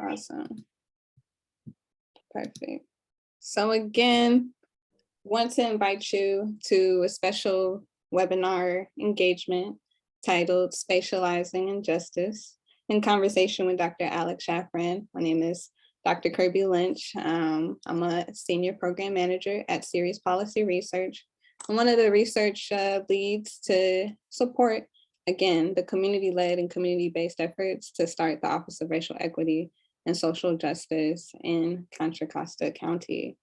Awesome. Perfect. So again, want to invite you to a special webinar engagement titled Spatializing in Justice in conversation with Dr. Alex Schafran. My name is Dr. Kirby Lynch. I'm a senior program manager at Series Policy Research. I'm one of the research leads to support, again, the community-led and community-based efforts to start the Office of Racial Equity and Social Justice in Contra Costa County.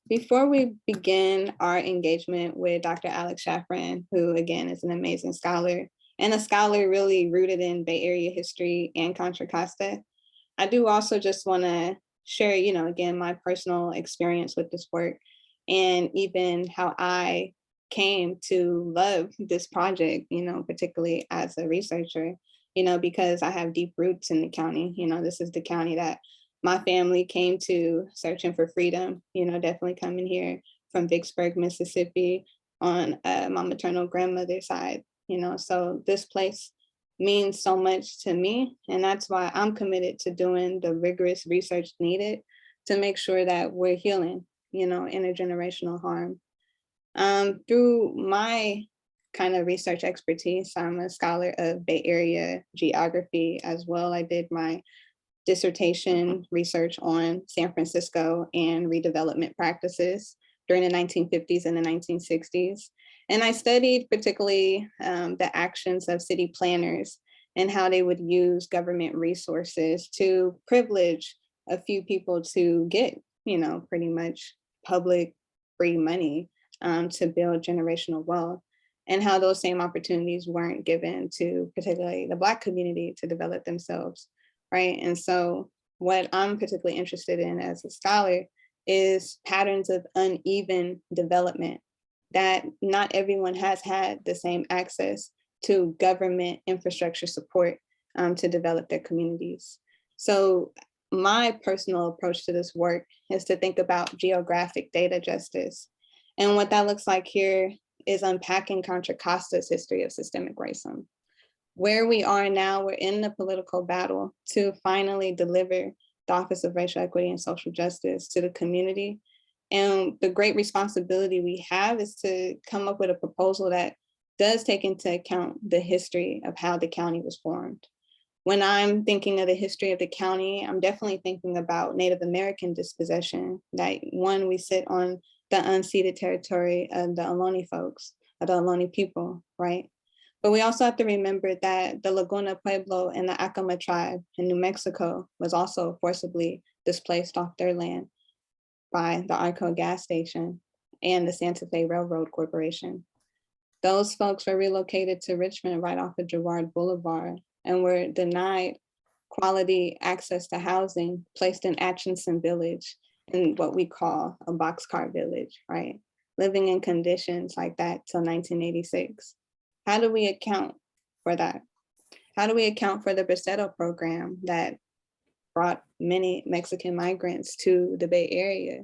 Before we begin our engagement with Dr. Alex Schafran, who again is an amazing scholar and a scholar really rooted in Bay Area history and Contra Costa, I do also just want to share, again, my personal experience with this work and even how I came to love this project, particularly as a researcher, because I have deep roots in the county. This is the county that my family came to searching for freedom, definitely coming here from Vicksburg, Mississippi on my maternal grandmother's side, so this place means so much to me. And that's why I'm committed to doing the rigorous research needed to make sure that we're healing, intergenerational harm. Through my kind of research expertise, I'm a scholar of Bay Area geography as well. I did my dissertation research on San Francisco and redevelopment practices during the 1950s and the 1960s. And I studied particularly the actions of city planners and how they would use government resources to privilege a few people to get, pretty much public free money to build generational wealth, and how those same opportunities weren't given to particularly the Black community to develop themselves, right? And so what I'm particularly interested in as a scholar is patterns of uneven development, that not everyone has had the same access to government infrastructure support to develop their communities. So my personal approach to this work is to think about geographic data justice. And what that looks like here is unpacking Contra Costa's history of systemic racism. Where we are now, we're in the political battle to finally deliver the Office of Racial Equity and Social Justice to the community. And the great responsibility we have is to come up with a proposal that does take into account the history of how the county was formed. When I'm thinking of the history of the county, I'm definitely thinking about Native American dispossession, that one, we sit on the unceded territory of the Ohlone folks, of the Ohlone people, right? But we also have to remember that the Laguna Pueblo and the Acoma tribe in New Mexico was also forcibly displaced off their land by the Arco gas station and the Santa Fe Railroad Corporation. Those folks were relocated to Richmond right off of Girard Boulevard and were denied quality access to housing, placed in Atchison Village in what we call a boxcar village, right? Living in conditions like that till 1986. How do we account for that? How do we account for the Bracero program that brought many Mexican migrants to the Bay Area,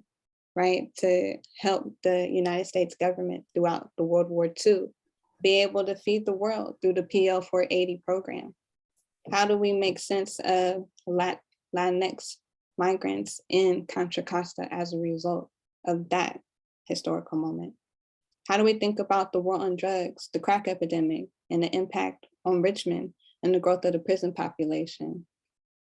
right? To help the United States government throughout the World War II be able to feed the world through the PL 480 program? How do we make sense of Latinx migrants in Contra Costa as a result of that historical moment? How do we think about the war on drugs, the crack epidemic, and the impact on Richmond and the growth of the prison population?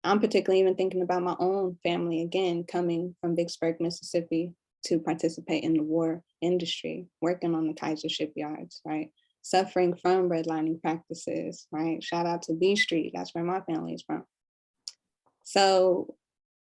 I'm particularly even thinking about my own family, again, coming from Vicksburg, Mississippi to participate in the war industry, working on the Kaiser shipyards, right? Suffering from redlining practices, right? Shout out to B Street, that's where my family is from. So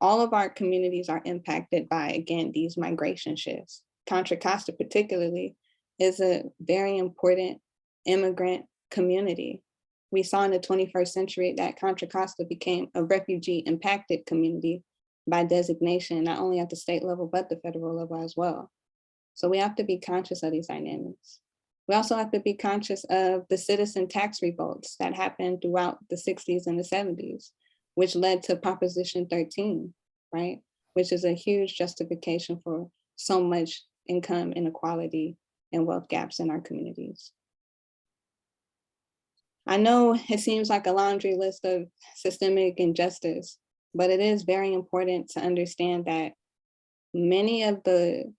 all of our communities are impacted by, again, these migration shifts. Contra Costa particularly is a very important immigrant community. We saw in the 21st century that Contra Costa became a refugee impacted community by designation, not only at the state level, but the federal level as well. So we have to be conscious of these dynamics. We also have to be conscious of the citizen tax revolts that happened throughout the 60s and the 70s, which led to Proposition 13, right? Which is a huge justification for so much income inequality and wealth gaps in our communities. I know it seems like a laundry list of systemic injustice, but it is very important to understand that many of the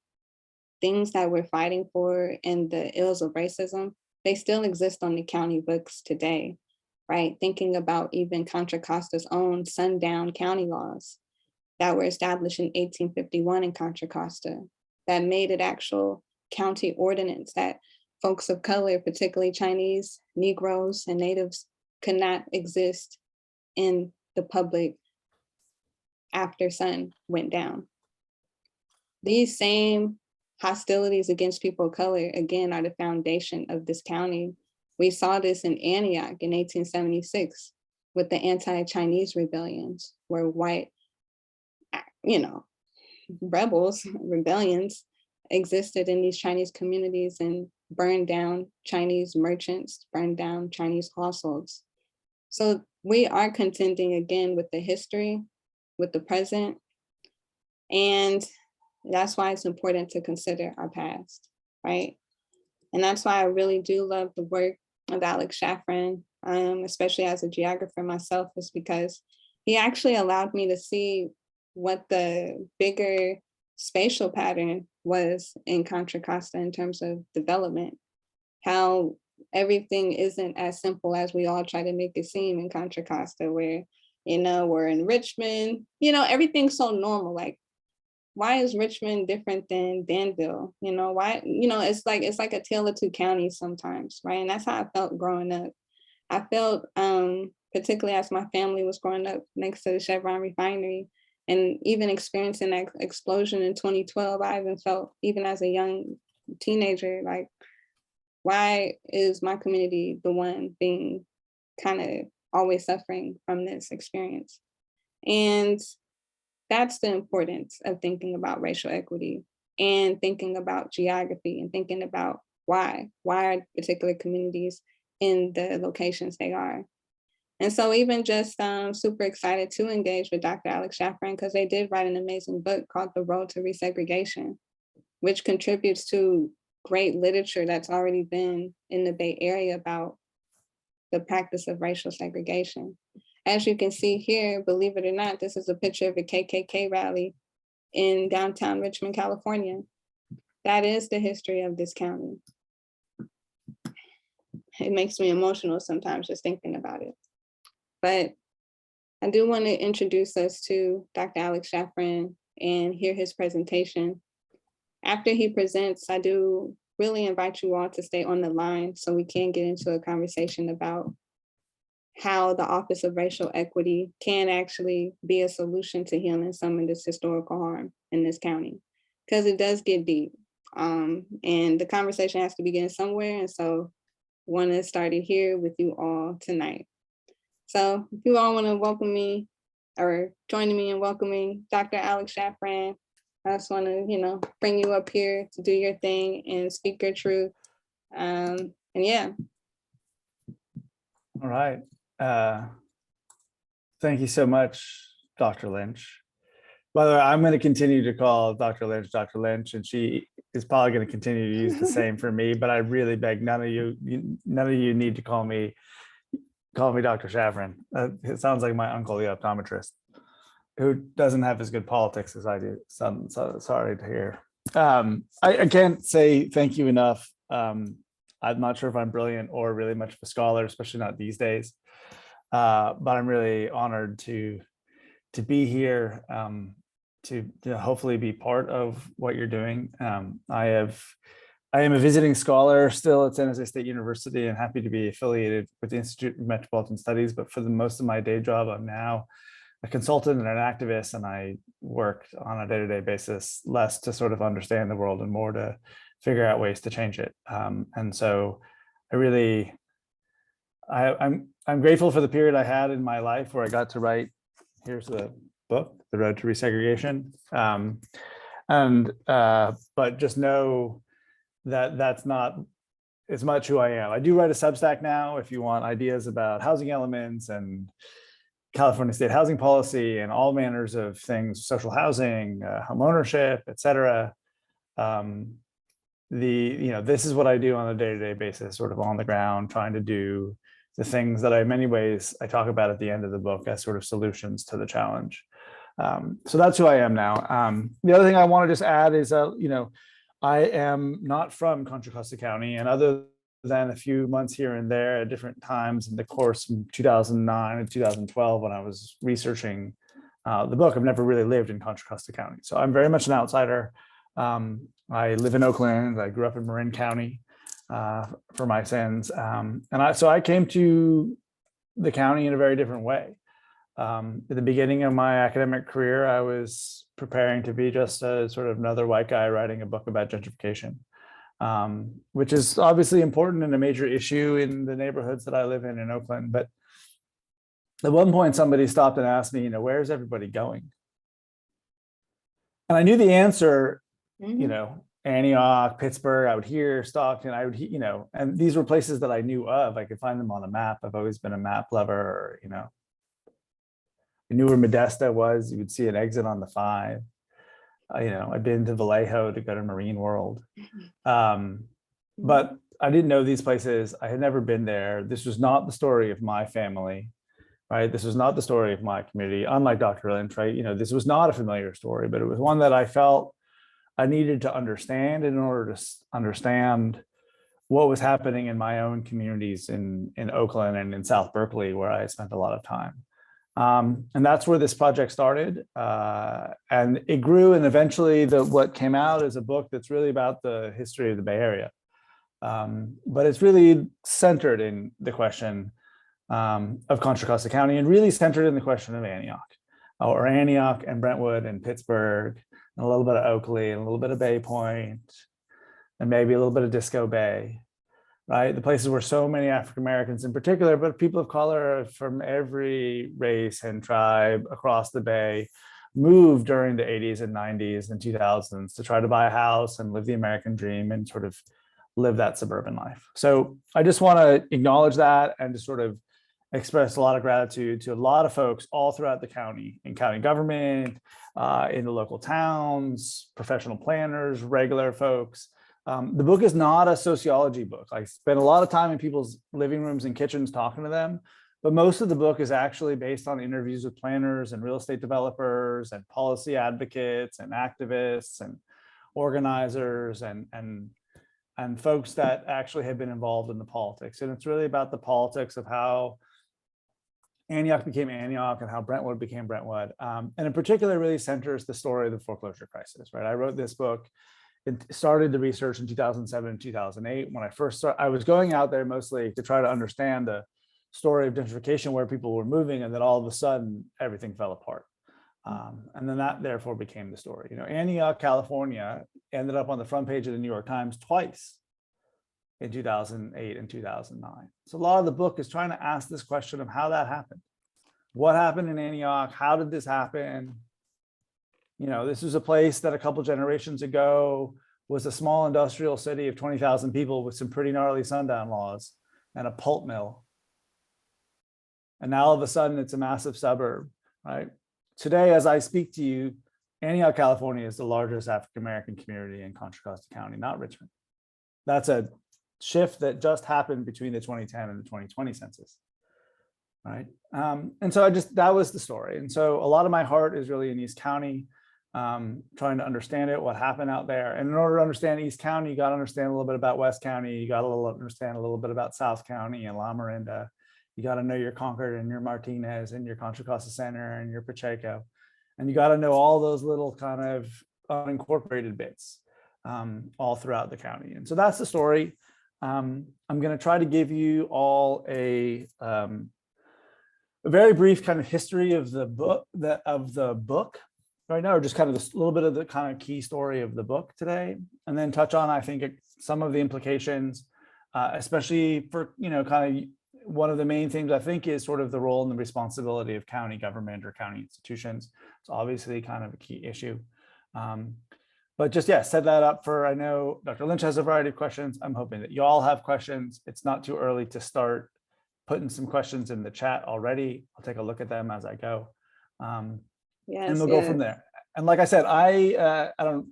things that we're fighting for and the ills of racism, they still exist on the county books today, right? Thinking about even Contra Costa's own sundown county laws that were established in 1851 in Contra Costa that made it actual county ordinance that folks of color, particularly Chinese, Negroes, and Natives, could not exist in the public after sun went down. These same hostilities against people of color, again, are the foundation of this county. We saw this in Antioch in 1876 with the anti-Chinese rebellions, where white, rebels, rebellions existed in these Chinese communities and burned down Chinese merchants, burned down Chinese households. So we are contending again with the history, with the present, and that's why it's important to consider our past, right? And that's why I really do love the work of Alex Schafran, especially as a geographer myself, is because he actually allowed me to see what the bigger spatial pattern was in Contra Costa in terms of development, how everything isn't as simple as we all try to make it seem in Contra Costa, where, we're in Richmond, everything's so normal. Like, why is Richmond different than Danville? Why, it's like a tale of two counties sometimes, right? And that's how I felt growing up. I felt, particularly as my family was growing up next to the Chevron refinery, and even experiencing that explosion in 2012, I even felt, even as a young teenager, like, why is my community the one being kind of always suffering from this experience? And that's the importance of thinking about racial equity and thinking about geography and thinking about why are particular communities in the locations they are. And so even just super excited to engage with Dr. Alex Schafran, because they did write an amazing book called The Road to Resegregation, which contributes to great literature that's already been in the Bay Area about the practice of racial segregation. As you can see here, believe it or not, this is a picture of a KKK rally in downtown Richmond, California. That is the history of this county. It makes me emotional sometimes just thinking about it. But I do want to introduce us to Dr. Alex Schafran and hear his presentation. After he presents, I do really invite you all to stay on the line so we can get into a conversation about how the Office of Racial Equity can actually be a solution to healing some of this historical harm in this county, because it does get deep. And the conversation has to begin somewhere. And so I want to start it here with you all tonight. So if you all want to welcome me or join me in welcoming Dr. Alex Schafran, I just want to, bring you up here to do your thing and speak your truth. And yeah. All right. Thank you so much, Dr. Lynch. By the way, I'm going to continue to call Dr. Lynch, and she is probably going to continue to use the same for me. But I really beg none of you need to call me Dr. Schafran. It sounds like my uncle, the optometrist, who doesn't have as good politics as I do. So sorry to hear. I can't say thank you enough. I'm not sure if I'm brilliant or really much of a scholar, especially not these days. But I'm really honored to be here, to hopefully be part of what you're doing. I am a visiting scholar still at San Jose State University and happy to be affiliated with the Institute of Metropolitan Studies. But for the most of my day job, I'm now a consultant and an activist, and I work on a day-to-day basis, less to sort of understand the world and more to figure out ways to change it. And so I'm grateful for the period I had in my life where I got to write, here's the book, The Road to Resegregation. But just know that that's not as much who I am. I do write a Substack now if you want ideas about housing elements and California state housing policy and all manners of things, social housing, home ownership, et cetera. This is what I do on a day-to-day basis, sort of on the ground, trying to do the things that in many ways I talk about at the end of the book as sort of solutions to the challenge. So that's who I am now. The other thing I want to just add is, I am not from Contra Costa County, and other than a few months here and there at different times in the course from 2009 and 2012 when I was researching the book, I've never really lived in Contra Costa County. So I'm very much an outsider. I live in Oakland. I grew up in Marin County for my sins. So I came to the county in a very different way. At the beginning of my academic career, I was preparing to be just a sort of another white guy writing a book about gentrification, which is obviously important and a major issue in the neighborhoods that I live in Oakland. But at one point, somebody stopped and asked me, where's everybody going? And I knew the answer, Antioch, Pittsburgh, I would hear Stockton, I would, and these were places that I knew of. I could find them on the map. I've always been a map lover, I knew where Modesto was. You would see an exit on the 5. I'd been to Vallejo to go to Marine World. But I didn't know these places. I had never been there. This was not the story of my family, right? This was not the story of my community, unlike Dr. Lynch, right? This was not a familiar story, but it was one that I felt I needed to understand in order to understand what was happening in my own communities in Oakland and in South Berkeley, where I spent a lot of time. And that's where this project started. And it grew, and eventually what came out is a book that's really about the history of the Bay Area. But it's really centered in the question of Contra Costa County, and really centered in the question of Antioch and Brentwood and Pittsburgh, and a little bit of Oakley and a little bit of Bay Point, and maybe a little bit of Disco Bay, right? The places where so many African Americans in particular, but people of color from every race and tribe across the Bay moved during the 80s and 90s and 2000s to try to buy a house and live the American dream and sort of live that suburban life. So I just want to acknowledge that and to sort of express a lot of gratitude to a lot of folks all throughout the county, in county government, in the local towns, professional planners, regular folks. The book is not a sociology book. I spent a lot of time in people's living rooms and kitchens talking to them, but most of the book is actually based on interviews with planners and real estate developers and policy advocates and activists and organizers and folks that actually have been involved in the politics. And it's really about the politics of how Antioch became Antioch and how Brentwood became Brentwood. And in particular, really centers the story of the foreclosure crisis, right? I wrote this book and started the research in 2007 and 2008. When I first started, I was going out there mostly to try to understand the story of gentrification, where people were moving, and then all of a sudden everything fell apart. And then that therefore became the story. Antioch, California ended up on the front page of the New York Times twice in 2008 and 2009. So a lot of the book is trying to ask this question of how that happened. What happened in Antioch? How did this happen? This was a place that a couple generations ago was a small industrial city of 20,000 people with some pretty gnarly sundown laws and a pulp mill. And now all of a sudden it's a massive suburb, right? Today, as I speak to you, Antioch, California is the largest African-American community in Contra Costa County, not Richmond. That's a shift that just happened between the 2010 and the 2020 census, right? And so that was the story. And so a lot of my heart is really in East County, trying to understand what happened out there. And in order to understand East County, you got to understand a little bit about West County. You got to understand a little bit about South County and La Miranda. You got to know your Concord and your Martinez and your Contra Costa Center and your Pacheco. And you got to know all those little kind of unincorporated bits all throughout the county. And so that's the story. I'm going to try to give you all a very brief kind of history of the book right now, or just kind of a little bit of the kind of key story of the book today, and then touch on, I think, some of the implications, especially for, kind of one of the main things I think is sort of the role and the responsibility of county government or county institutions. It's obviously kind of a key issue. But just, set that up for, I know Dr. Lynch has a variety of questions. I'm hoping that you all have questions. It's not too early to start putting some questions in the chat already. I'll take a look at them as I go. And we'll go from there. And like I said, I don't,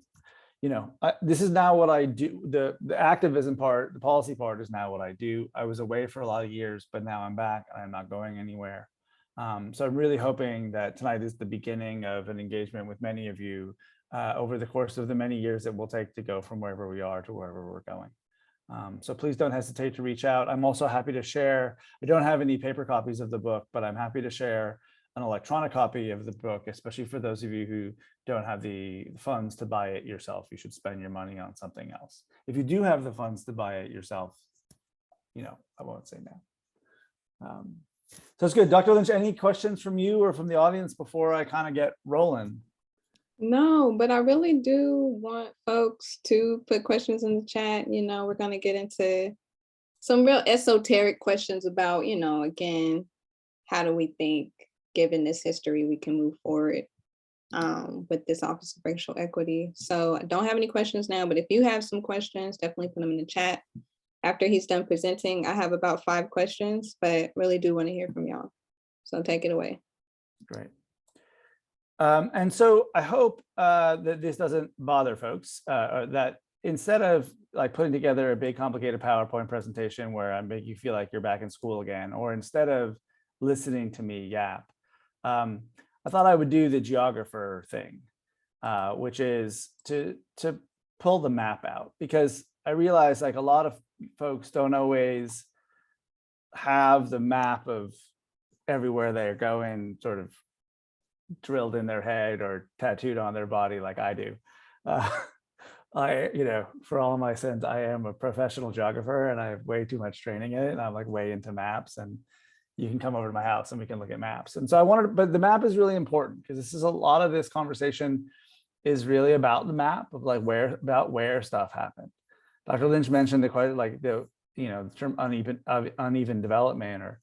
this is now what I do. The activism part, the policy part is now what I do. I was away for a lot of years, but now I'm back and I'm not going anywhere. So I'm really hoping that tonight is the beginning of an engagement with many of you over the course of the many years it will take to go from wherever we are to wherever we're going. So please don't hesitate to reach out. I'm also happy to share. I don't have any paper copies of the book, but I'm happy to share an electronic copy of the book, especially for those of you who don't have the funds to buy it yourself. You should spend your money on something else. If you do have the funds to buy it yourself, I won't say no. So it's good. Dr. Lynch, any questions from you or from the audience before I kind of get rolling? No, but I really do want folks to put questions in the chat. We're going to get into some real esoteric questions about, again, how do we think, given this history, we can move forward with this Office of Racial Equity. So I don't have any questions now, but if you have some questions, definitely put them in the chat. After he's done presenting, I have about 5 questions, but really do want to hear from y'all. So take it away. Great. And so I hope that this doesn't bother folks, or that instead of like putting together a big complicated PowerPoint presentation where I make you feel like you're back in school again, or instead of listening to me yap, I thought I would do the geographer thing, which is to pull the map out, because I realize like a lot of folks don't always have the map of everywhere they're going sort of drilled in their head or tattooed on their body like I do. For all of my sins, I am a professional geographer and I have way too much training in it. And I'm like way into maps, and you can come over to my house and we can look at maps. And so but the map is really important because this is a lot of this conversation is really about the map of like where stuff happened. Dr. Lynch mentioned the term uneven development, or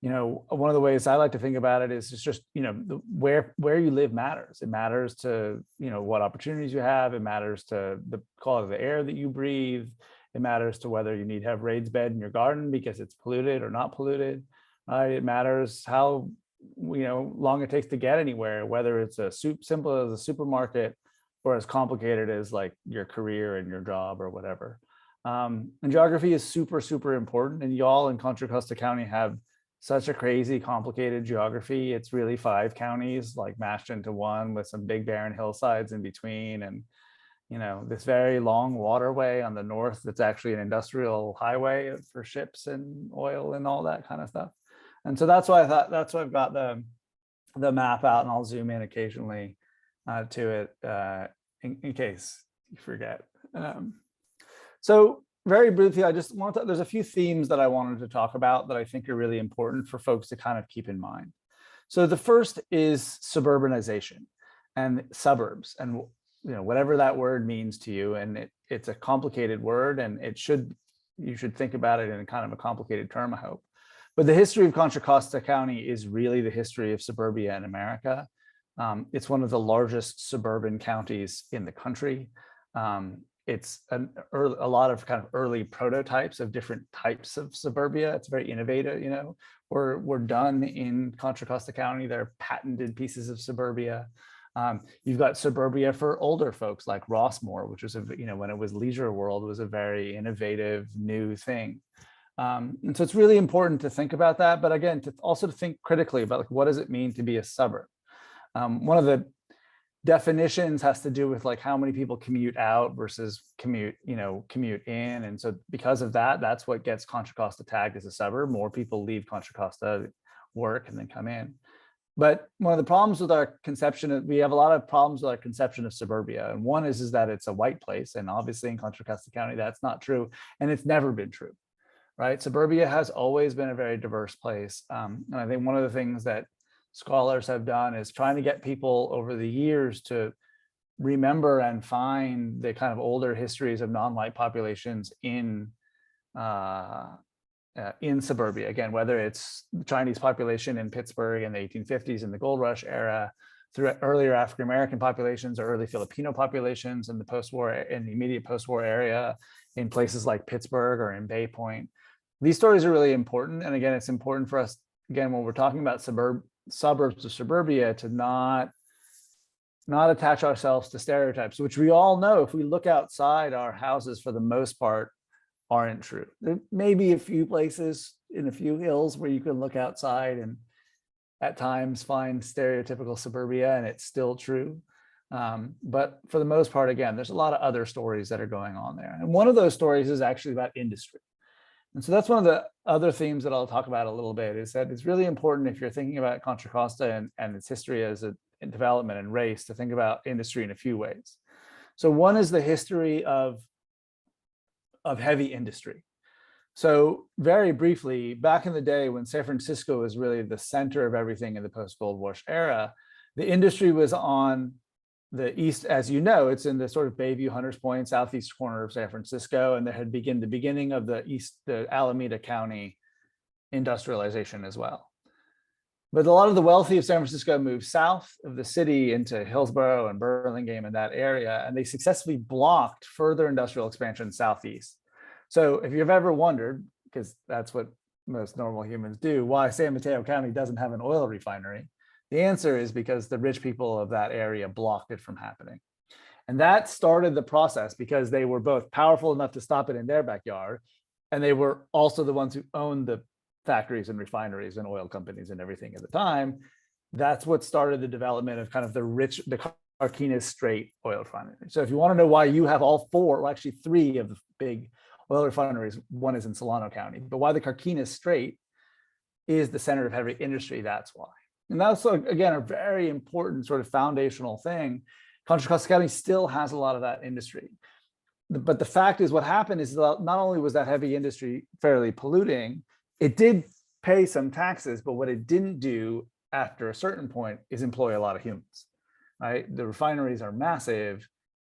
one of the ways I like to think about it is it's just, where you live matters. It matters to, what opportunities you have. It matters to the quality of the air that you breathe. It matters to whether you need to have raised bed in your garden because it's polluted or not polluted. It matters how, long it takes to get anywhere, whether it's simple as a supermarket or as complicated as like your career and your job or whatever. And geography is super, super important. And y'all in Contra Costa County have such a crazy, complicated geography. It's really 5 counties like mashed into one with some big barren hillsides in between. And, this very long waterway on the north that's actually an industrial highway for ships and oil and all that kind of stuff. And so that's why I've got the map out, and I'll zoom in occasionally to it in case you forget. So very briefly, there's a few themes that I wanted to talk about that I think are really important for folks to kind of keep in mind. So the first is suburbanization and suburbs, and whatever that word means to you. And it's a complicated word, and you should think about it in a kind of a complicated term, I hope. But the history of Contra Costa County is really the history of suburbia in America. It's one of the largest suburban counties in the country. It's a lot of kind of early prototypes of different types of suburbia. It's very innovative, were done in Contra Costa County. They're patented pieces of suburbia. You've got suburbia for older folks like Rossmore, which was when it was Leisure World, was a very innovative new thing. And so it's really important to think about that, but again, to think critically about like, what does it mean to be a suburb? One of the definitions has to do with like how many people commute out versus commute in. And so because of that, that's what gets Contra Costa tagged as a suburb. More people leave Contra Costa, work, and then come in. But one of the problems with our conception, we have a lot of problems with our conception of suburbia. And one is that it's a white place. And obviously in Contra Costa County, that's not true. And it's never been true, right? Suburbia has always been a very diverse place. And I think one of the things that scholars have done is trying to get people over the years to remember and find the kind of older histories of non-white populations in suburbia. Again, whether it's the Chinese population in Pittsburgh in the 1850s in the gold rush era, through earlier African-American populations or early Filipino populations in the immediate post-war area in places like Pittsburgh or in Bay Point. These stories are really important. And again, it's important for us, again, when we're talking about suburbs of suburbia, to not not attach ourselves to stereotypes, which we all know if we look outside our houses for the most part aren't true. There may be a few places in a few hills where you can look outside and at times find stereotypical suburbia and it's still true. But for the most part, again, there's a lot of other stories that are going on there. And one of those stories is actually about industry. And so that's one of the other themes that I'll talk about a little bit, is that it's really important if you're thinking about Contra Costa and its history as a development and race to think about industry in a few ways. So one is the history of heavy industry. So very briefly, back in the day when San Francisco was really the center of everything in the post-Gold Rush era, the industry was on the east, as you know, it's in the sort of Bayview, Hunters Point, southeast corner of San Francisco, and there had begun the beginning of the Alameda County industrialization as well. But a lot of the wealthy of San Francisco moved south of the city into Hillsborough and Burlingame and that area, and they successfully blocked further industrial expansion southeast. So if you've ever wondered, because that's what most normal humans do, why San Mateo County doesn't have an oil refinery, the answer is because the rich people of that area blocked it from happening. And that started the process because they were both powerful enough to stop it in their backyard, and they were also the ones who owned the factories and refineries and oil companies and everything at the time. That's what started the development of kind of the Carquinez Strait oil refinery. So if you want to know why you have all four, well, actually three of the big oil refineries, one is in Solano County, but why the Carquinez Strait is the center of heavy industry, that's why. And that's, again, a very important sort of foundational thing. Contra Costa County still has a lot of that industry. But the fact is, what happened is that not only was that heavy industry fairly polluting, it did pay some taxes, but what it didn't do after a certain point is employ a lot of humans, right? The refineries are massive,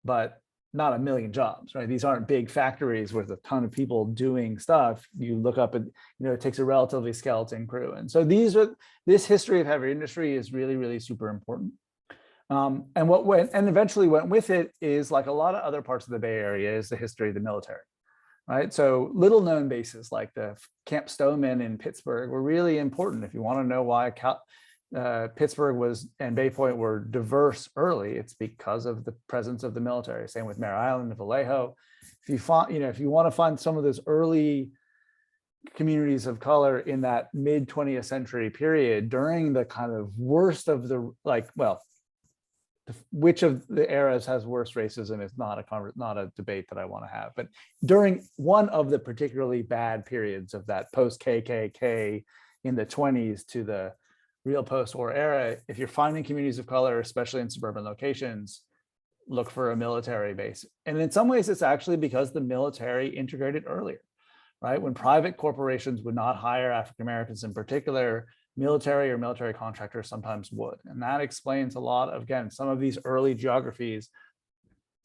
but not a million jobs, right? These aren't big factories with a ton of people doing stuff. You look up and, it takes a relatively skeleton crew. And so this history of heavy industry is really, really super important. And eventually went with it is, like a lot of other parts of the Bay Area, is the history of the military, right? So little known bases like the Camp Stoneman in Pittsburgh were really important. If you want to know why Pittsburgh and Bay Point were diverse early, it's because of the presence of the military. Same with Mare Island and Vallejo. If you want to find some of those early communities of color in that mid 20th century period, during the kind of worst of the, which of the eras has worse racism is not a debate that I want to have. But during one of the particularly bad periods of that post KKK in the 20s to the real post-war era, if you're finding communities of color, especially in suburban locations, look for a military base. And in some ways, it's actually because the military integrated earlier, right? When private corporations would not hire African Americans in particular, military or military contractors sometimes would. And that explains a lot of, again, some of these early geographies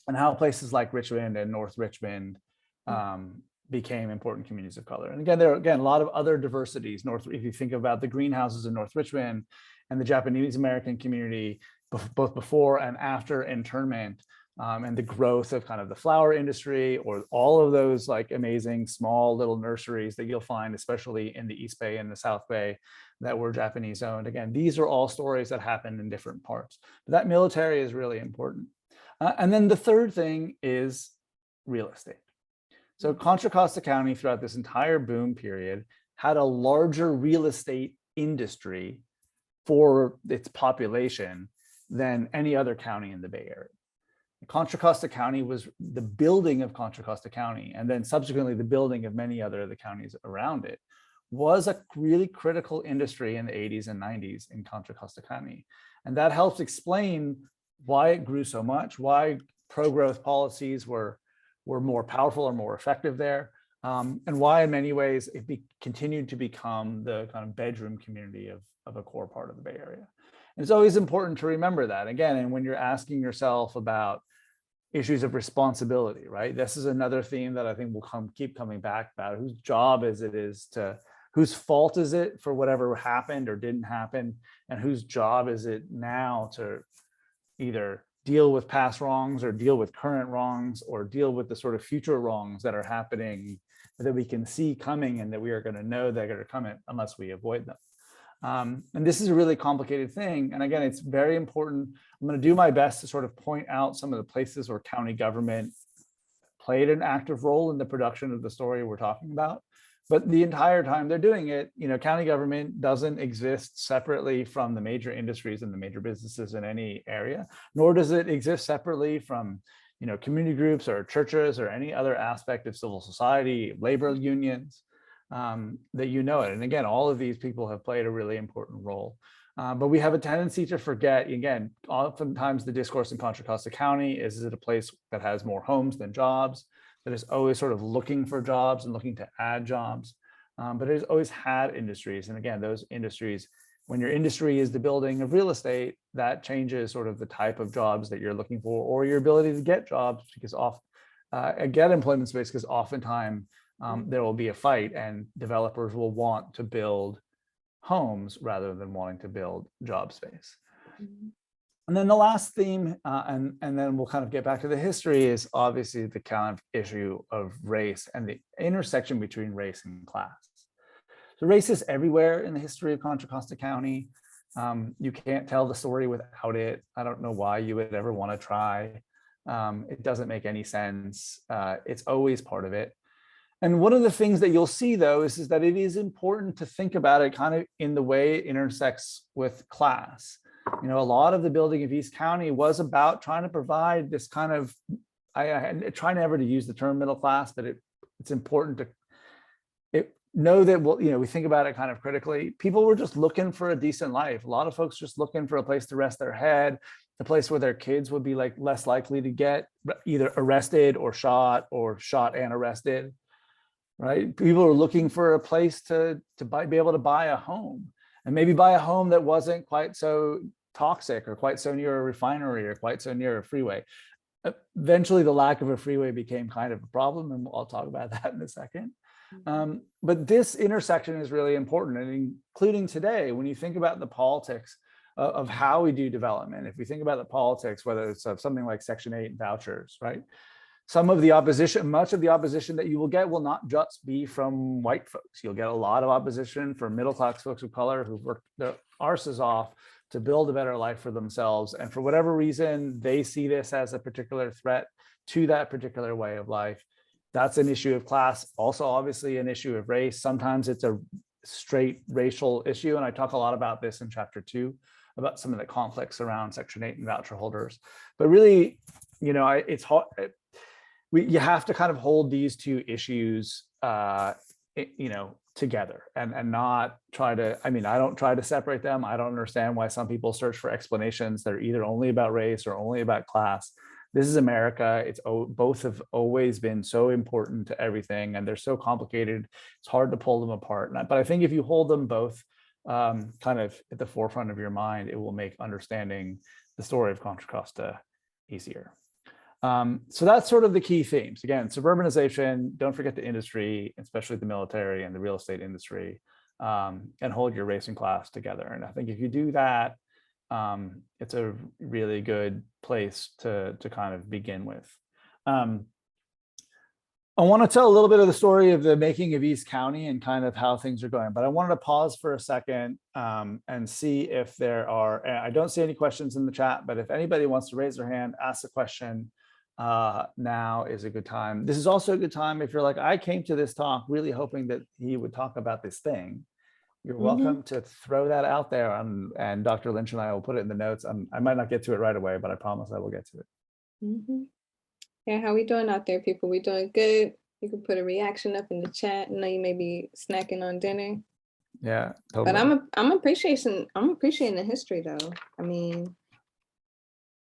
and how places like Richmond and North Richmond became important communities of color. And again, there are a lot of other diversities. If you think about the greenhouses in North Richmond and the Japanese American community, both before and after internment, and the growth of kind of the flower industry, or all of those like amazing small little nurseries that you'll find, especially in the East Bay and the South Bay, that were Japanese owned. Again, these are all stories that happened in different parts. But that military is really important. And then the third thing is real estate. So Contra Costa County, throughout this entire boom period, had a larger real estate industry for its population than any other county in the Bay Area. Contra Costa County was the building of Contra Costa County, and then subsequently the building of many other of the counties around it, was a really critical industry in the 80s and 90s in Contra Costa County. And that helps explain why it grew so much, why pro-growth policies were more powerful or more effective there, and why in many ways it continued to become the kind of bedroom community of a core part of the Bay Area. And it's always important to remember that, again, and when you're asking yourself about issues of responsibility, right? This is another theme that I think will keep coming back about whose job whose fault is it for whatever happened or didn't happen, and whose job is it now to either deal with past wrongs or deal with current wrongs or deal with the sort of future wrongs that are happening that we can see coming and that we are going to know they're going to come unless we avoid them. And this is a really complicated thing. And again, it's very important. I'm going to do my best to sort of point out some of the places where county government played an active role in the production of the story we're talking about. But the entire time they're doing it, county government doesn't exist separately from the major industries and the major businesses in any area, nor does it exist separately from community groups or churches or any other aspect of civil society, labor unions, that it. And again, all of these people have played a really important role. But we have a tendency to forget, again, oftentimes the discourse in Contra Costa County is it a place that has more homes than jobs, that is always sort of looking for jobs and looking to add jobs. But it has always had industries. And again, those industries, when your industry is the building of real estate, that changes sort of the type of jobs that you're looking for, or your ability to get jobs, because get employment space, because oftentimes there will be a fight and developers will want to build homes rather than wanting to build job space. And then the last theme, and then we'll kind of get back to the history, is obviously the kind of issue of race and the intersection between race and class. So race is everywhere in the history of Contra Costa County. You can't tell the story without it. I don't know why you would ever want to try. It doesn't make any sense. It's always part of it. And one of the things that you'll see, though, is that it is important to think about it kind of in the way it intersects with class. A lot of the building of East County was about trying to provide this kind of, I try never to use the term middle class, but it's important to know that we think about it kind of critically. People were just looking for a decent life. A lot of folks just looking for a place to rest their head, a place where their kids would be less likely to get either arrested or shot and arrested. Right? People are looking for a place to be able to buy a home, and maybe buy a home that wasn't quite so toxic or quite so near a refinery or quite so near a freeway. Eventually, the lack of a freeway became kind of a problem, and I'll talk about that in a second. But this intersection is really important, and including today, when you think about the politics of how we do development, if we think about the politics, whether it's of something like Section 8 vouchers, right? Much of the opposition that you will get will not just be from white folks. You'll get a lot of opposition from middle-class folks of color who've worked their arses off to build a better life for themselves. And for whatever reason, they see this as a particular threat to that particular way of life. That's an issue of class, also obviously an issue of race. Sometimes it's a straight racial issue. And I talk a lot about this in chapter 2, about some of the conflicts around Section 8 and voucher holders. But really, it's hard. You have to kind of hold these two issues, together and not try to, I don't try to separate them. I don't understand why some people search for explanations that are either only about race or only about class. This is America. Both have always been so important to everything, and they're so complicated. It's hard to pull them apart. But I think if you hold them both kind of at the forefront of your mind, it will make understanding the story of Contra Costa easier. So that's sort of the key themes. Again, suburbanization, don't forget the industry, especially the military and the real estate industry, and hold your race and class together. And I think if you do that, it's a really good place to kind of begin with. I want to tell a little bit of the story of the making of East County and kind of how things are going, but I wanted to pause for a second and see if there are, I don't see any questions in the chat, but if anybody wants to raise their hand, ask a question, now is a good time. This is also a good time if you're like, I came to this talk really hoping that he would talk about this thing. You're welcome to throw that out there, and Dr. Lynch and I will put it in the notes. I might not get to it right away, but I promise I will get to it. Yeah, how we doing out there, people? We doing good? You can put a reaction up in the chat. I know you may be snacking on dinner. Yeah, totally. But I'm appreciating the history though.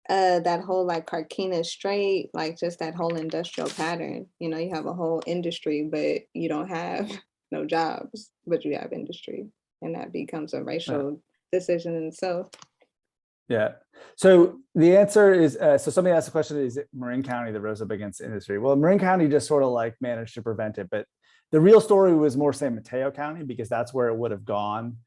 That whole Carquinez Strait, just that whole industrial pattern. You have a whole industry, but you don't have no jobs, but you have industry, and that becomes a racial decision in itself. Yeah. So the answer is, so somebody asked the question, is it Marin County that rose up against industry? Well, Marin County just sort of managed to prevent it, but the real story was more San Mateo County, because that's where it would have gone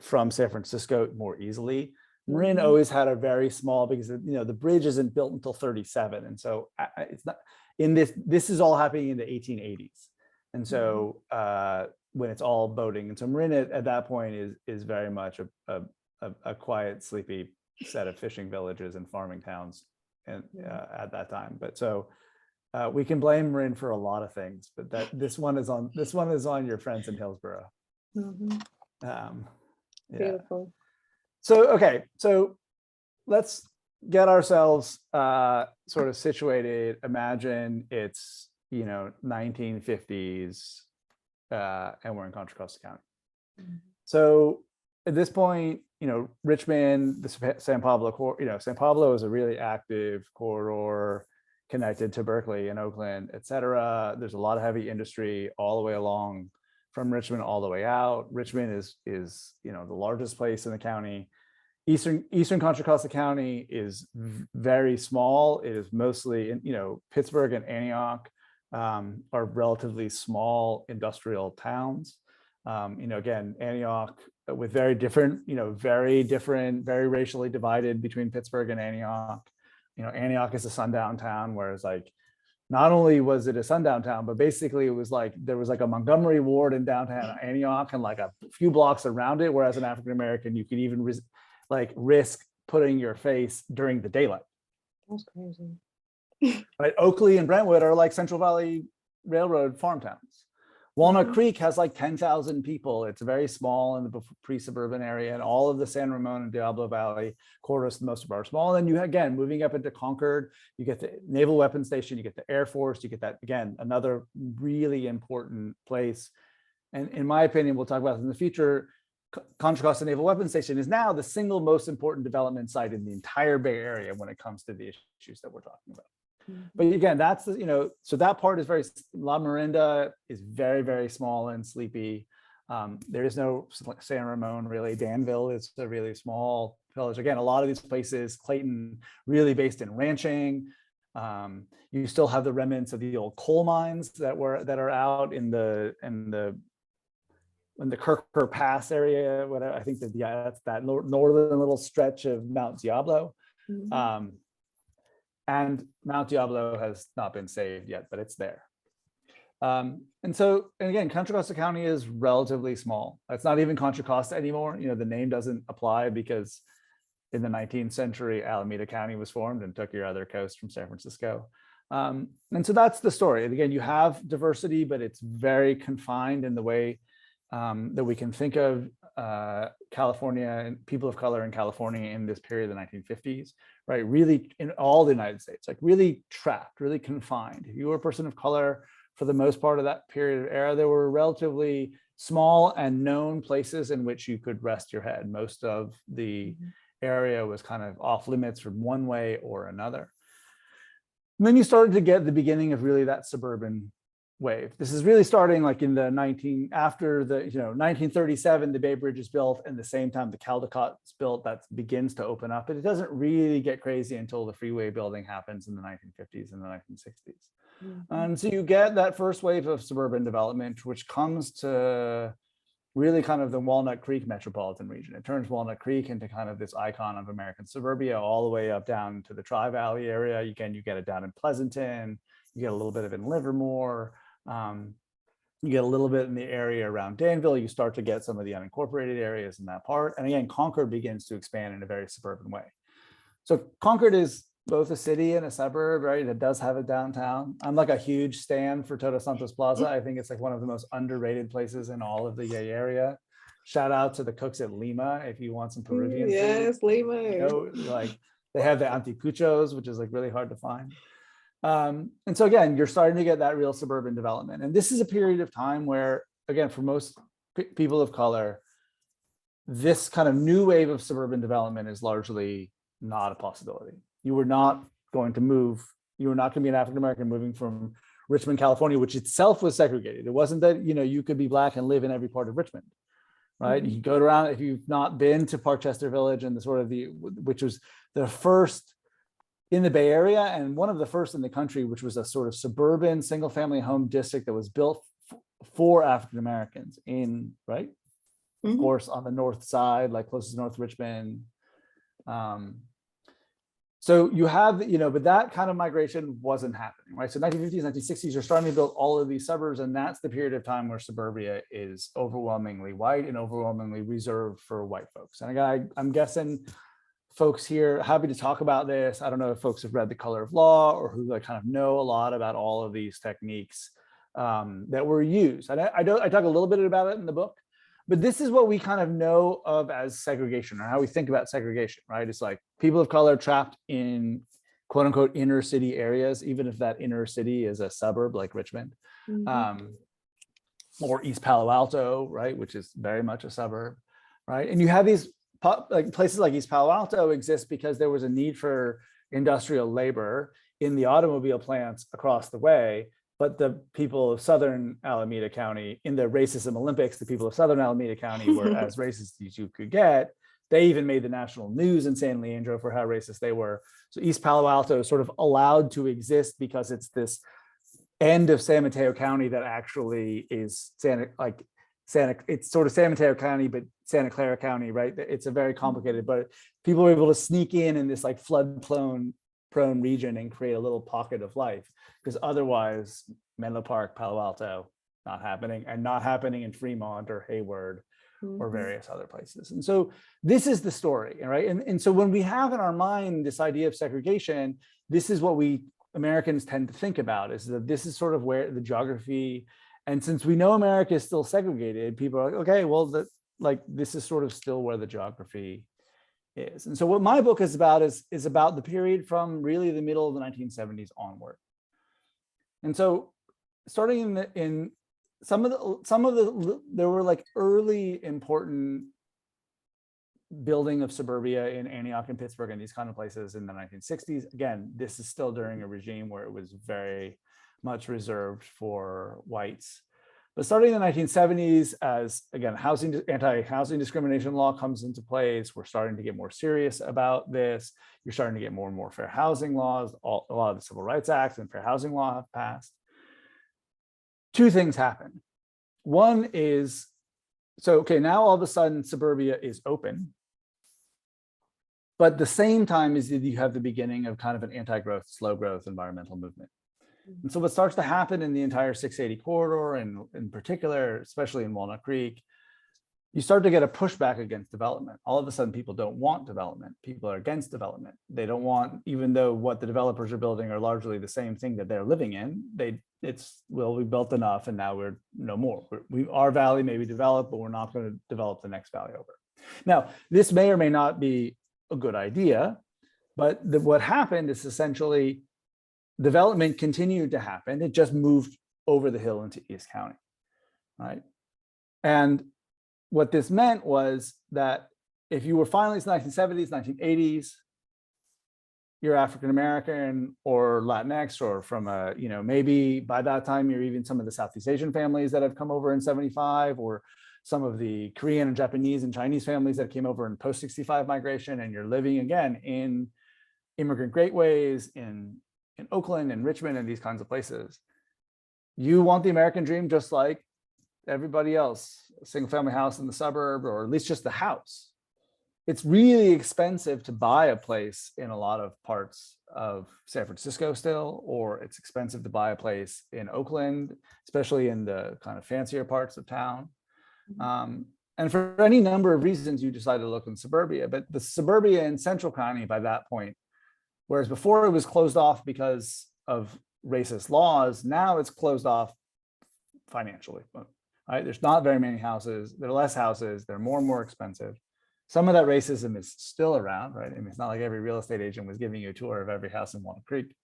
from San Francisco more easily. Marin always had a very small, because the bridge isn't built until 37. And so it's not in this is all happening in the 1880s. And so when it's all boating, and so Marin at that point is very much a quiet, sleepy set of fishing villages and farming towns, and at that time. But so we can blame Marin for a lot of things, but this one is on your friends in Hillsborough. Yeah. Beautiful. So okay, so let's get ourselves sort of situated. Imagine it's 1950s, and we're in Contra Costa County. So at this point, Richmond, the San Pablo, San Pablo is a really active corridor connected to Berkeley and Oakland, et cetera. There's a lot of heavy industry all the way along from Richmond all the way out. Richmond is the largest place in the county. Eastern Contra Costa County is very small. It is mostly, Pittsburgh and Antioch are relatively small industrial towns. Again, Antioch with very different, very racially divided between Pittsburgh and Antioch. Antioch is a sundown town, whereas like, not only was it a sundown town, but basically it was like, there was like a Montgomery ward in downtown Antioch and like a few blocks around it, whereas an African-American, you could even risk putting your face during the daylight. That's crazy. Right, Oakley and Brentwood are like Central Valley Railroad farm towns. Walnut Creek has like 10,000 people. It's very small in the pre-suburban area, and all of the San Ramon and Diablo Valley corridors, most of them are small. And then you, again, moving up into Concord, you get the Naval Weapons Station, you get the Air Force, you get that, again, another really important place. And in my opinion, we'll talk about this in the future, Contra Costa Naval Weapons Station is now the single most important development site in the entire Bay Area when it comes to the issues that we're talking about. But again, that's the, so that part is very, La Miranda is very, very small and sleepy. There is no San Ramon really. Danville is a really small village. Again, a lot of these places, Clayton, really based in ranching. You still have the remnants of the old coal mines that are out in the Kirker Pass area, whatever. I think that's that northern little stretch of Mount Diablo. And Mount Diablo has not been saved yet, but it's there. And again, Contra Costa County is relatively small. It's not even Contra Costa anymore. The name doesn't apply because in the 19th century, Alameda County was formed and took your other coast from San Francisco. And so that's the story. And again, you have diversity, but it's very confined in the way that we can think of California and people of color in California in this period of the 1950s, right? Really in all the United States, like really trapped, really confined. If you were a person of color for the most part of that period of era, there were relatively small and known places in which you could rest your head. Most of the area was kind of off limits from one way or another. And then you started to get the beginning of really that suburban wave. This is really starting like in the 1937, the Bay Bridge is built, and the same time the Caldecott is built, that begins to open up. But it doesn't really get crazy until the freeway building happens in the 1950s and the 1960s. And so you get that first wave of suburban development, which comes to really kind of the Walnut Creek metropolitan region. It turns Walnut Creek into kind of this icon of American suburbia, all the way up down to the Tri-Valley area. Again, you get it down in Pleasanton, you get a little bit of it in Livermore. You get a little bit in the area around Danville. You start to get some of the unincorporated areas in that part. And again, Concord begins to expand in a very suburban way. So Concord is both a city and a suburb, right? It does have a downtown. I'm like a huge stan for Todos Santos Plaza. I think it's like one of the most underrated places in all of the Bay Area. Shout out to the cooks at Lima if you want some Peruvian food. Yes, Lima. Like they have the anticuchos, which is like really hard to find. And so again, you're starting to get that real suburban development. And this is a period of time where, again, for most people of color, this kind of new wave of suburban development is largely not a possibility. You were not going to move. You were not going to be an African-American moving from Richmond, California, which itself was segregated. It wasn't that, you could be Black and live in every part of Richmond, right? You go around, if you've not been to Parkchester Village and which was the first in the Bay Area and one of the first in the country, which was a sort of suburban single family home district that was built for African Americans right? Of course, on the north side, like closest to North Richmond. So you have, but that kind of migration wasn't happening, right? So 1950s, 1960s, you're starting to build all of these suburbs, and that's the period of time where suburbia is overwhelmingly white and overwhelmingly reserved for white folks. And again, I'm guessing folks here happy to talk about this. I don't know if folks have read The Color of Law or who like kind of know a lot about all of these techniques that were used. And I talk a little bit about it in the book, but this is what we kind of know of as segregation, or how we think about segregation, right? It's like people of color trapped in quote unquote inner city areas, even if that inner city is a suburb like Richmond, or East Palo Alto, right, which is very much a suburb, right? And you have these like places like East Palo Alto exist because there was a need for industrial labor in the automobile plants across the way. But the people of Southern Alameda County, in the racism Olympics, the people of Southern Alameda County were as racist as you could get. They even made the national news in San Leandro for how racist they were. So East Palo Alto is sort of allowed to exist because it's this end of San Mateo County that actually is it's sort of San Mateo County, but Santa Clara County, right? It's a very complicated, but people were able to sneak in this like flood prone region and create a little pocket of life, because otherwise Menlo Park, Palo Alto, not happening, and not happening in Fremont or Hayward or various other places. And so this is the story, right? And so when we have in our mind this idea of segregation, this is what we Americans tend to think about, is that this is sort of where the geography, and since we know America is still segregated, people are like, okay, well, this is sort of still where the geography is. And so what my book is about is about the period from really the middle of the 1970s onward. And so starting in some of the there were like early important building of suburbia in Antioch and Pittsburgh and these kind of places in the 1960s. Again, this is still during a regime where it was very much reserved for whites. But starting in the 1970s, as again, anti-housing discrimination law comes into place, we're starting to get more serious about this. You're starting to get more and more fair housing laws. A lot of the Civil Rights Act and fair housing law have passed. Two things happen. One is, now all of a sudden suburbia is open. But at the same time is that you have the beginning of kind of an anti-growth, slow growth environmental movement. And so what starts to happen in the entire 680 corridor, and in particular, especially in Walnut Creek, you start to get a pushback against development. All of a sudden, people don't want development. People are against development. They don't want, even though what the developers are building are largely the same thing that they're living in, we built enough and now we're no more. Our valley may be developed, but we're not going to develop the next valley over. Now, this may or may not be a good idea, but what happened is essentially development continued to happen. It just moved over the hill into East County, right? And what this meant was that if you were finally in the 1970s, 1980s, you're African-American or Latinx, or from maybe by that time, you're even some of the Southeast Asian families that have come over in 75, or some of the Korean and Japanese and Chinese families that came over in post-65 migration, and you're living again in immigrant gateways in Oakland and Richmond and these kinds of places. You want the American dream just like everybody else, a single family house in the suburb, or at least just the house. It's really expensive to buy a place in a lot of parts of San Francisco still, or it's expensive to buy a place in Oakland, especially in the kind of fancier parts of town. And for any number of reasons, you decide to look in suburbia, but the suburbia in Central County by that point, whereas before it was closed off because of racist laws, now it's closed off financially, right? There's not very many houses, there are less houses, they're more and more expensive. Some of that racism is still around, right? I mean, it's not like every real estate agent was giving you a tour of every house in Walnut Creek.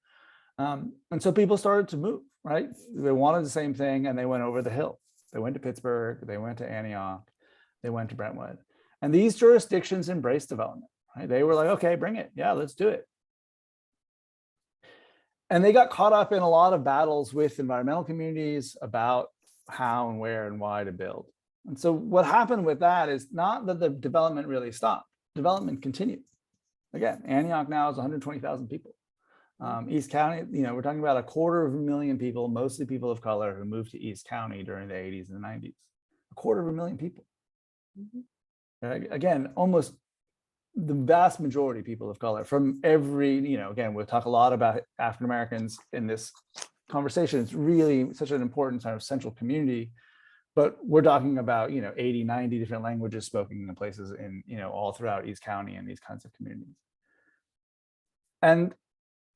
And so people started to move, right? They wanted the same thing and they went over the hill. They went to Pittsburgh, they went to Antioch, they went to Brentwood. And these jurisdictions embraced development, right? They were like, okay, bring it. Yeah, let's do it. And they got caught up in a lot of battles with environmental communities about how and where and why to build. And so what happened with that is not that the development really stopped. Development continued. Again, Antioch now is 120,000 people. East County, we're talking about 250,000 people, mostly people of color, who moved to East County during the 80s and the 90s. 250,000 people. Again, almost the vast majority of people of color from every, again, we'll talk a lot about African Americans in this conversation. It's really such an important kind of central community, but we're talking about, 80, 90 different languages spoken in places in, all throughout East County and these kinds of communities. And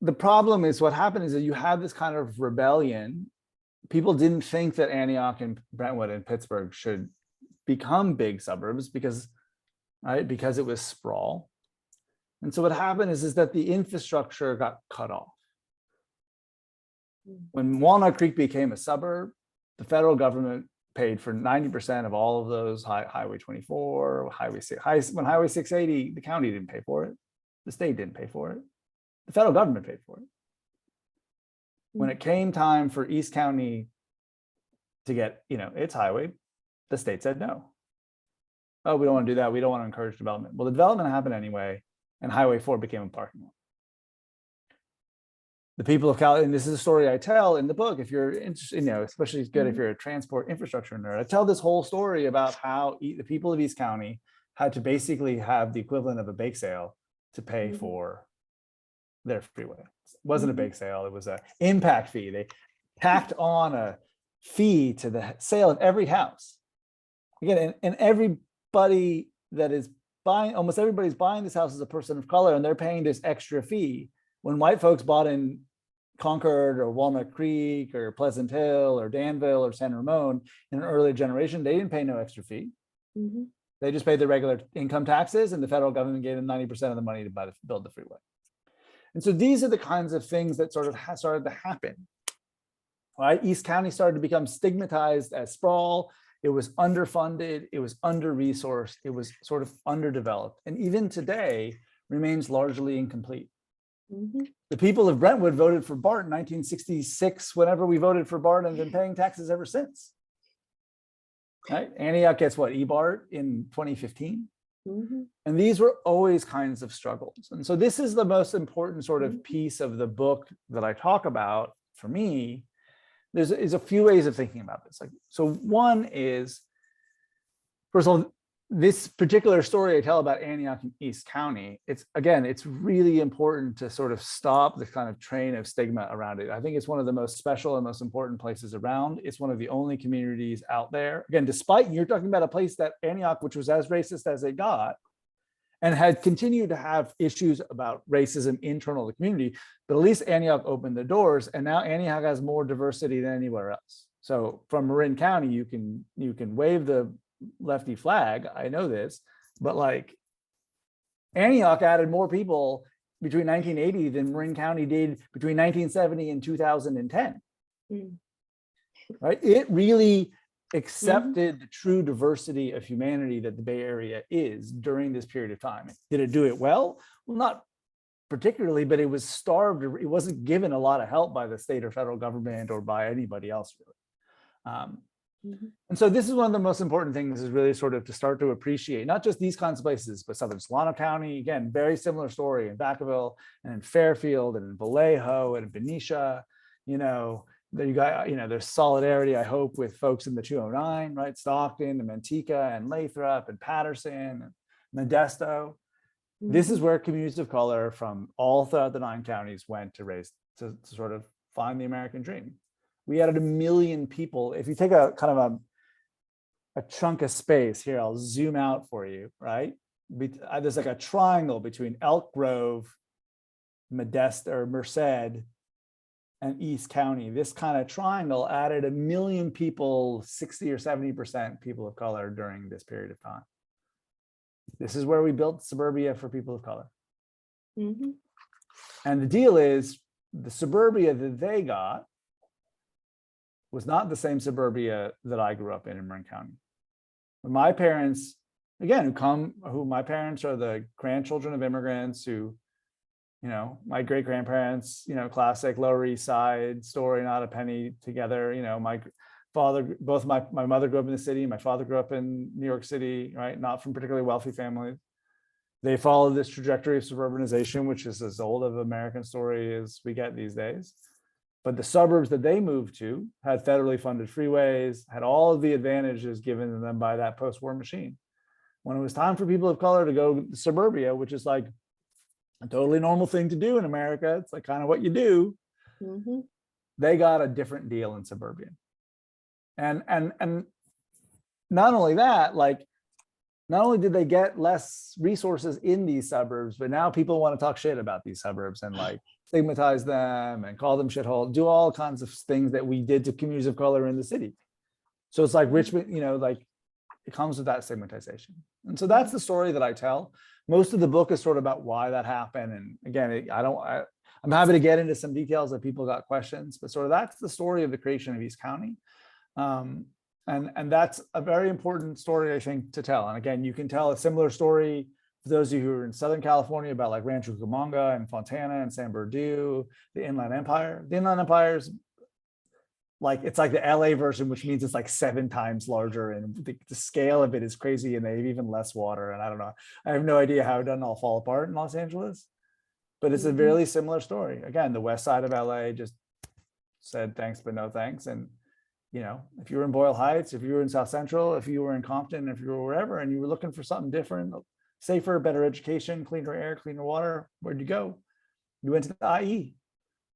the problem is what happened is that you had this kind of rebellion. People didn't think that Antioch and Brentwood and Pittsburgh should become big suburbs because it was sprawl. And so what happened is that the infrastructure got cut off. When Walnut Creek became a suburb, the federal government paid for 90% of all of those Highway 24, Highway 6. When Highway 680, the county didn't pay for it. The state didn't pay for it. The federal government paid for it. When it came time for East County to get, its highway, the state said no. Oh, we don't want to do that. We don't want to encourage development. Well, the development happened anyway, and Highway 4 became a parking lot. The people of California, and this is a story I tell in the book, if you're interested, especially it's good if you're a transport infrastructure nerd. I tell this whole story about how the people of East County had to basically have the equivalent of a bake sale to pay for their freeway. It wasn't a bake sale, it was an impact fee. They tacked on a fee to the sale of every house. Again, and everybody that is buying, almost everybody's buying this house is a person of color, and they're paying this extra fee. When white folks bought in Concord or Walnut Creek or Pleasant Hill or Danville or San Ramon in an earlier generation, they didn't pay no extra fee. They just paid the regular income taxes, and the federal government gave them 90% of the money to build the freeway. And so these are the kinds of things that sort of started to happen. Right? East County started to become stigmatized as sprawl. It was underfunded, it was under-resourced, it was sort of underdeveloped, and even today remains largely incomplete. The people of Brentwood voted for BART in 1966, whenever we voted for BART, and been paying taxes ever since. Right? Antioch gets what, eBART in 2015? And these were always kinds of struggles. And so this is the most important sort of piece of the book that I talk about for me. There's a few ways of thinking about this. So one is, first of all, this particular story I tell about Antioch and East County, it's really important to sort of stop the kind of train of stigma around it. I think it's one of the most special and most important places around. It's one of the only communities out there. Again, despite you're talking about a place that Antioch, which was as racist as it got, and had continued to have issues about racism internal to the community, but at least Antioch opened the doors, and now Antioch has more diversity than anywhere else. So from Marin County, you can wave the lefty flag, I know this, but Antioch added more people between 1980 than Marin County did between 1970 and 2010. Right? It really accepted the true diversity of humanity that the Bay Area is during this period of time. Did it do it well? Well, not particularly, but it was starved. It wasn't given a lot of help by the state or federal government or by anybody else, really. And so this is one of the most important things, is really sort of to start to appreciate not just these kinds of places, but Southern Solano County, again, very similar story in Vacaville and in Fairfield and in Vallejo and in Benicia. You got, there's solidarity, I hope, with folks in the 209, right? Stockton and Manteca and Lathrop and Patterson and Modesto. This is where communities of color from all throughout the 9 counties went to sort of find the American dream. We added 1 million people. If you take a kind of a chunk of space here, I'll zoom out for you, right? There's like a triangle between Elk Grove, Modesto or Merced, and East County. This kind of triangle added 1 million people, 60 or 70% people of color during this period of time. This is where we built suburbia for people of color. And the deal is, the suburbia that they got was not the same suburbia that I grew up in Marin County. My parents, again, my parents are the grandchildren of immigrants who, my great grandparents, classic Lower East Side story, not a penny together. My father, both my mother grew up in the city, my father grew up in New York City, right? Not from particularly wealthy families. They followed this trajectory of suburbanization, which is as old of an American story as we get these days. But the suburbs that they moved to had federally funded freeways, had all of the advantages given to them by that post-war machine. when it was time for people of color to go to suburbia, which is like a totally normal thing to do in America, it's like kind of what you do, they got a different deal in suburbia. And not only that, like, not only did they get less resources in these suburbs, but now people want to talk shit about these suburbs and like stigmatize them and call them shithole, do all kinds of things that we did to communities of color in the city. So it's like Richmond, you know, like it comes with that stigmatization. And so that's the story that I tell. Most of the book is sort of about why that happened. And again, I'm happy to get into some details if people got questions, but sort of that's the story of the creation of East County. And that's a very important story, I think, to tell. And again, you can tell a similar story for those of you who are in Southern California about like Rancho Cucamonga and Fontana and San Bernardino, the Inland Empire. The Inland Empire is like, it's like the LA version, which means it's like 7 times larger, and the scale of it is crazy, and they have even less water. And I don't know, I have no idea how it doesn't all fall apart in Los Angeles, but it's a really similar story. Again, the west side of LA just said thanks, but no thanks. And you know, if you were in Boyle Heights, if you were in South Central, if you were in Compton, if you were wherever, and you were looking for something different, safer, better education, cleaner air, cleaner water, where'd you go? You went to the IE.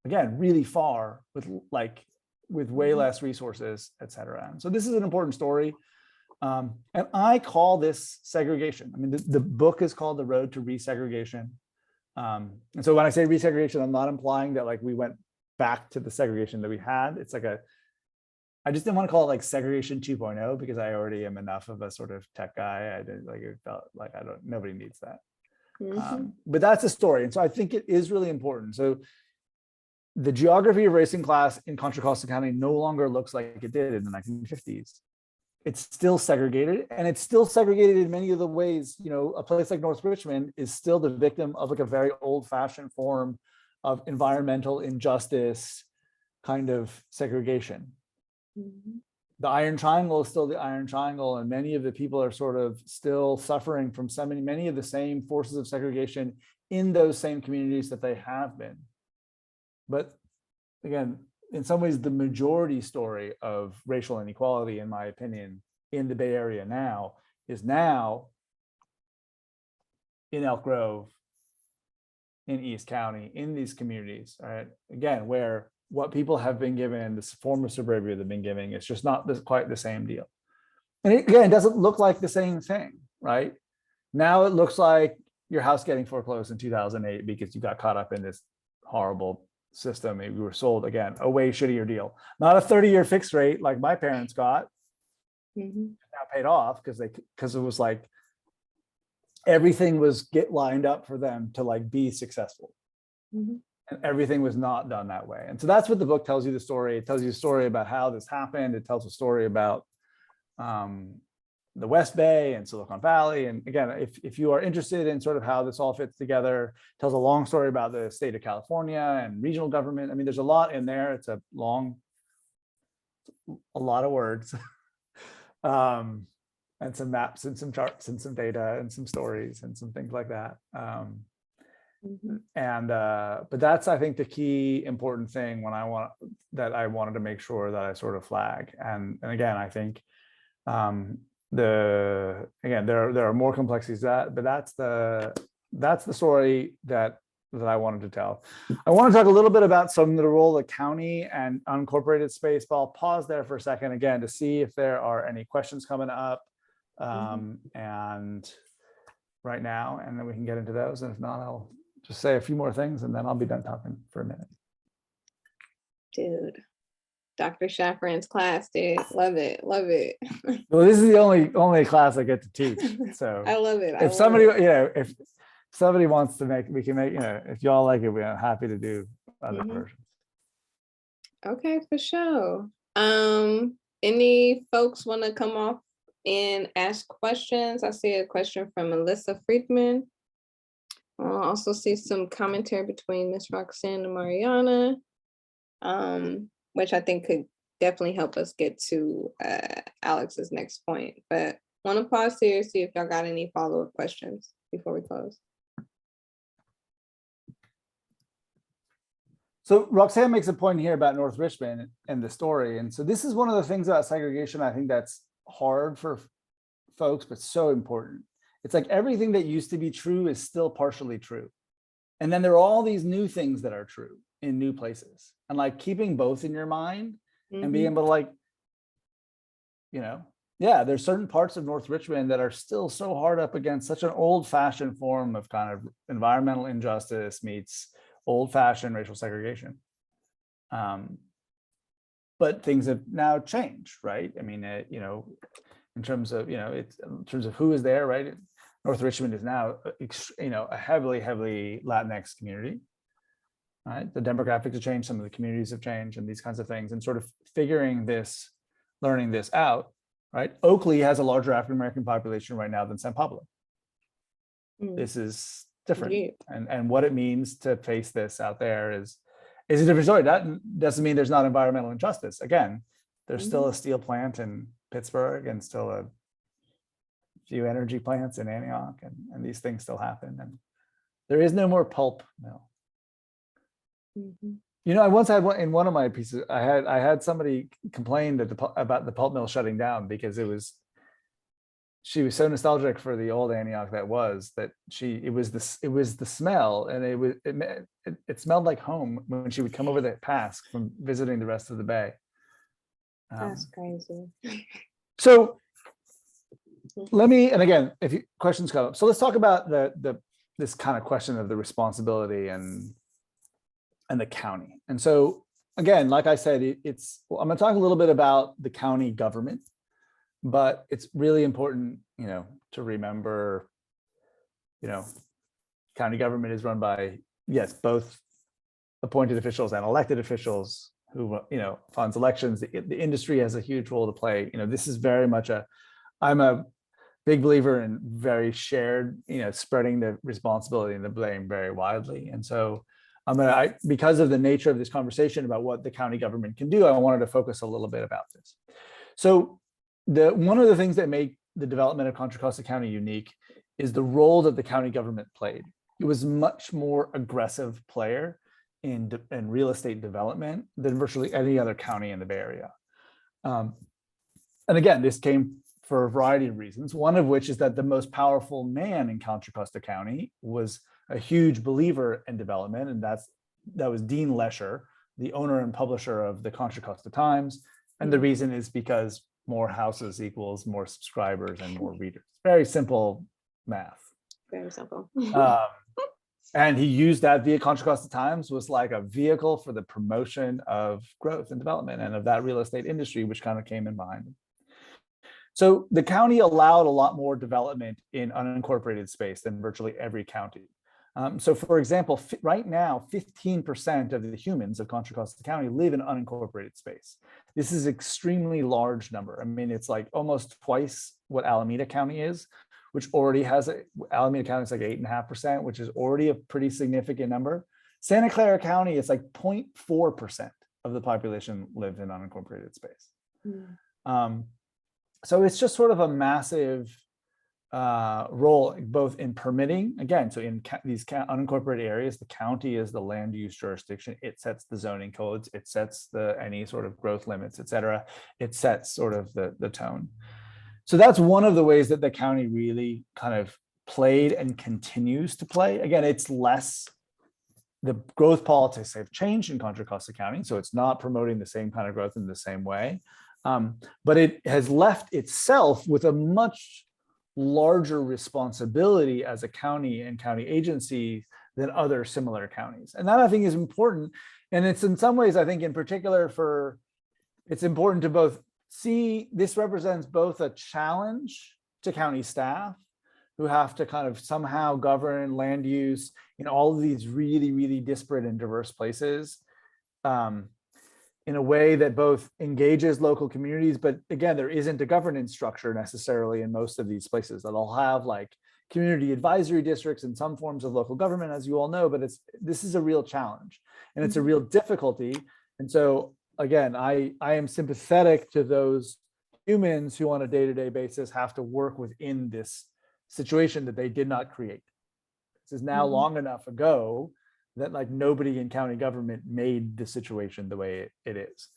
Again, really far with way less resources, et cetera. And so this is an important story. And I call this segregation. I mean, the book is called The Road to Resegregation. And so when I say resegregation, I'm not implying that like we went back to the segregation that we had. It's like I just didn't want to call it like segregation 2.0 because I already am enough of a sort of tech guy. I didn't like, it felt like nobody needs that. But that's a story. And so I think it is really important. So the geography of race and class in Contra Costa County no longer looks like it did in the 1950s. It's still segregated, and it's still segregated in many of the ways. You know, a place like North Richmond is still the victim of like a very old-fashioned form of environmental injustice kind of segregation. The Iron Triangle is still the Iron Triangle, and many of the people are sort of still suffering from many of the same forces of segregation in those same communities that they have been. But again, in some ways, the majority story of racial inequality, in my opinion, in the Bay Area now is now in Elk Grove, in East County, in these communities, right? Again, where what people have been given, this form of suburbia they've been giving, it's just not quite the same deal. And again, it doesn't look like the same thing, right? Now it looks like your house getting foreclosed in 2008 because you got caught up in this horrible system. Maybe we were sold, again, a way shittier deal. Not a 30-year fixed rate like my parents got, now paid off because it was like everything was lined up for them to like be successful. And everything was not done that way. And so that's what the book tells you the story. It tells you a story about how this happened. It tells a story about the West Bay and Silicon Valley. And again, if you are interested in sort of how this all fits together, it tells a long story about the state of California and regional government. I mean, there's a lot in there. It's a lot of words. And some maps and some charts and some data and some stories and some things like that. But that's, I think, the key important thing I wanted to make sure that I sort of flag. And again, I think there are more complexities but that's the story that I wanted to tell. I want to talk a little bit about the role of the county and unincorporated space, but I'll pause there for a second again to see if there are any questions coming up and right now, and then we can get into those. And if not, I'll just say a few more things and then I'll be done talking for a minute. Dude, Dr. Schafran's class, dude. Love it. Love it. Well, this is the only class I get to teach. So I love it. If somebody wants to we can make, if y'all like it, we're happy to do other versions. Okay, for sure. Any folks want to come off and ask questions? I see a question from Melissa Friedman. I also see some commentary between Miss Roxanne and Mariana, which I think could definitely help us get to Alex's next point. But want to pause here, see if y'all got any follow-up questions before we close. So Roxanne makes a point here about North Richmond and the story. And so this is one of the things about segregation I think that's hard for folks, but so important. it's like everything that used to be true is still partially true. And then there are all these new things that are true in new places. And like keeping both in your mind and being able to like, yeah, there's certain parts of North Richmond that are still so hard up against such an old-fashioned form of kind of environmental injustice meets old-fashioned racial segregation. But things have now changed, right? I mean, in terms of, it's in terms of who is there, right? North Richmond is now, a heavily Latinx community, right? The demographics have changed, some of the communities have changed, and these kinds of things, and sort of learning this out, right? Oakley has a larger African American population right now than San Pablo. This is different, and what it means to face this out there is a different story. That doesn't mean there's not environmental injustice. Again, there's still a steel plant in Pittsburgh and still a few energy plants in Antioch, and these things still happen. And there is no more pulp mill. I once had one in one of my pieces. I had somebody complain about the pulp mill shutting down because she was so nostalgic for the old Antioch that it was the smell, and it smelled like home when she would come over the pass from visiting the rest of the bay. That's crazy. So let me, and again, if questions come up, so let's talk about this kind of question of the responsibility and the county. And so again, like I said, I'm going to talk a little bit about the county government, but it's really important, to remember, county government is run by, yes, both appointed officials and elected officials who, funds elections. The industry has a huge role to play. This is very much I'm a big believer in very shared, spreading the responsibility and the blame very widely. And so because of the nature of this conversation about what the county government can do, I wanted to focus a little bit about this. So one of the things that make the development of Contra Costa County unique is the role that the county government played. It was much more aggressive player in real estate development than virtually any other county in the Bay Area. And again, this came for a variety of reasons, one of which is that the most powerful man in Contra Costa County was a huge believer in development, and that was Dean Lesher, the owner and publisher of the Contra Costa Times. And the reason is because more houses equals more subscribers and more readers. Very simple math. Very simple. And he used that via Contra Costa Times was like a vehicle for the promotion of growth and development and of that real estate industry, which kind of came in behind him. So the county allowed a lot more development in unincorporated space than virtually every county. So for example, right now, 15% of the humans of Contra Costa County live in unincorporated space. This is an extremely large number. I mean, it's like almost twice what Alameda County is, which already has Alameda County is like 8.5%, which is already a pretty significant number. Santa Clara County is like 0.4% of the population lived in unincorporated space. So it's just sort of a massive role, both in permitting, again, so in these unincorporated areas, the county is the land use jurisdiction. It sets the zoning codes, it sets any sort of growth limits, et cetera. It sets sort of the tone. So that's one of the ways that the county really kind of played and continues to play. Again, it's less, the growth politics have changed in Contra Costa County, so it's not promoting the same kind of growth in the same way. But it has left itself with a much larger responsibility as a county and county agency than other similar counties. And that I think is important. And it's in some ways, I think in particular it's important to both see, this represents both a challenge to county staff who have to kind of somehow govern land use in all of these really, really disparate and diverse places. In a way that both engages local communities, but again, there isn't a governance structure necessarily in most of these places. That'll have like community advisory districts and some forms of local government, as you all know, but this is a real challenge and it's a real difficulty. And so again, I am sympathetic to those humans who on a day-to-day basis have to work within this situation that they did not create. This is now long enough ago that like nobody in county government made the situation the way it is.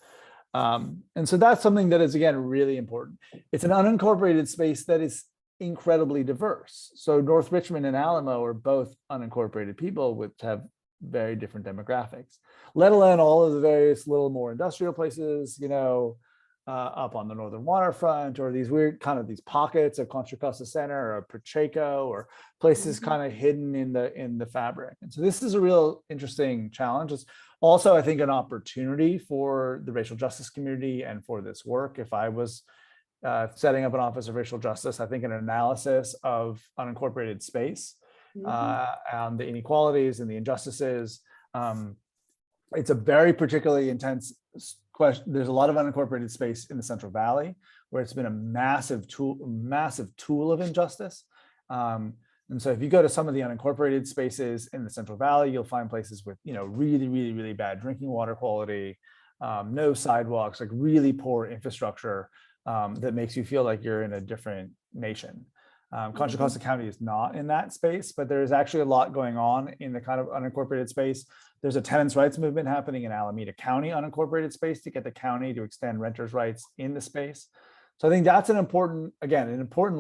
And so that's something that is, again, really important. It's an unincorporated space that is incredibly diverse. So North Richmond and Alamo are both unincorporated people which have very different demographics, let alone all of the various little more industrial places, up on the northern waterfront, or these weird kind of these pockets of Contra Costa Center or Pacheco, or places kind of hidden in the fabric. And so this is a real interesting challenge. It's also, I think, an opportunity for the racial justice community and for this work. If I was setting up an office of racial justice, I think an analysis of unincorporated space and the inequalities and the injustices. It's a very particularly intense question. There's a lot of unincorporated space in the Central Valley where it's been a massive tool of injustice. And so if you go to some of the unincorporated spaces in the Central Valley, you'll find places with, really, really, really bad drinking water quality, no sidewalks, like really poor infrastructure that makes you feel like you're in a different nation. Contra Costa County is not in that space, but there's actually a lot going on in the kind of unincorporated space. There's a tenants' rights movement happening in Alameda County unincorporated space to get the county to extend renters' rights in the space. So I think that's an important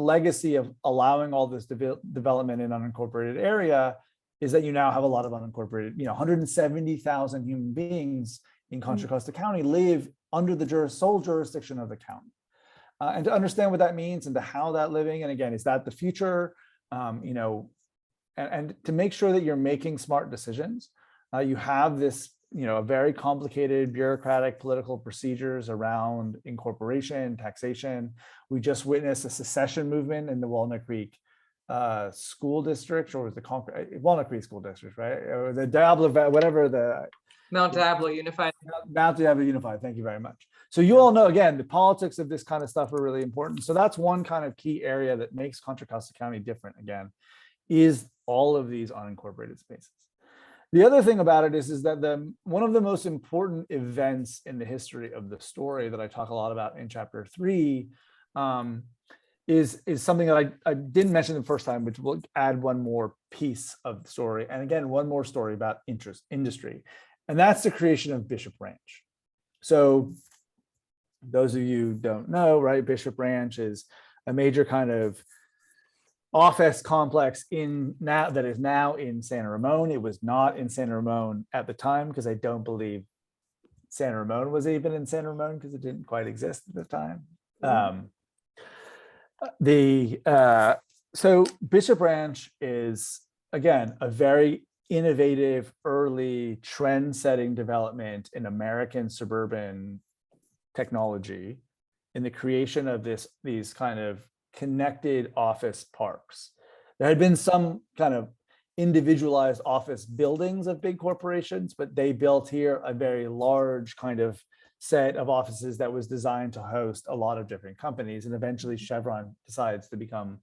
legacy of allowing all this development in unincorporated area, is that you now have a lot of unincorporated, 170,000 human beings in Contra Costa County live under the sole jurisdiction of the county. And to understand what that means and to how that living, and again, is that the future, and to make sure that you're making smart decisions. You have this, a very complicated bureaucratic political procedures around incorporation, taxation. We just witnessed a secession movement in the Walnut Creek school district, or was the Walnut Creek school district, right? Or the Diablo, whatever the Mount Diablo Unified. Mount Diablo Unified. Thank you very much. So you all know, again, the politics of this kind of stuff are really important. So that's one kind of key area that makes Contra Costa County different, again, is all of these unincorporated spaces. The other thing about it is that one of the most important events in the history of the story that I talk a lot about in chapter 3 is something that I didn't mention the first time, which will add one more piece of the story. And again, one more story about industry. And that's the creation of Bishop Ranch. So those of you who don't know, right, Bishop Ranch is a major kind of office complex that is now in Santa Ramon. It was not in Santa Ramon at the time, because I don't believe Santa Ramon was even in Santa Ramon, because it didn't quite exist at the time. So Bishop Ranch is, again, a very innovative, early, trend-setting development in American suburban technology in the creation of these kind of connected office parks. There had been some kind of individualized office buildings of big corporations, but they built here a very large kind of set of offices that was designed to host a lot of different companies. And eventually Chevron decides to become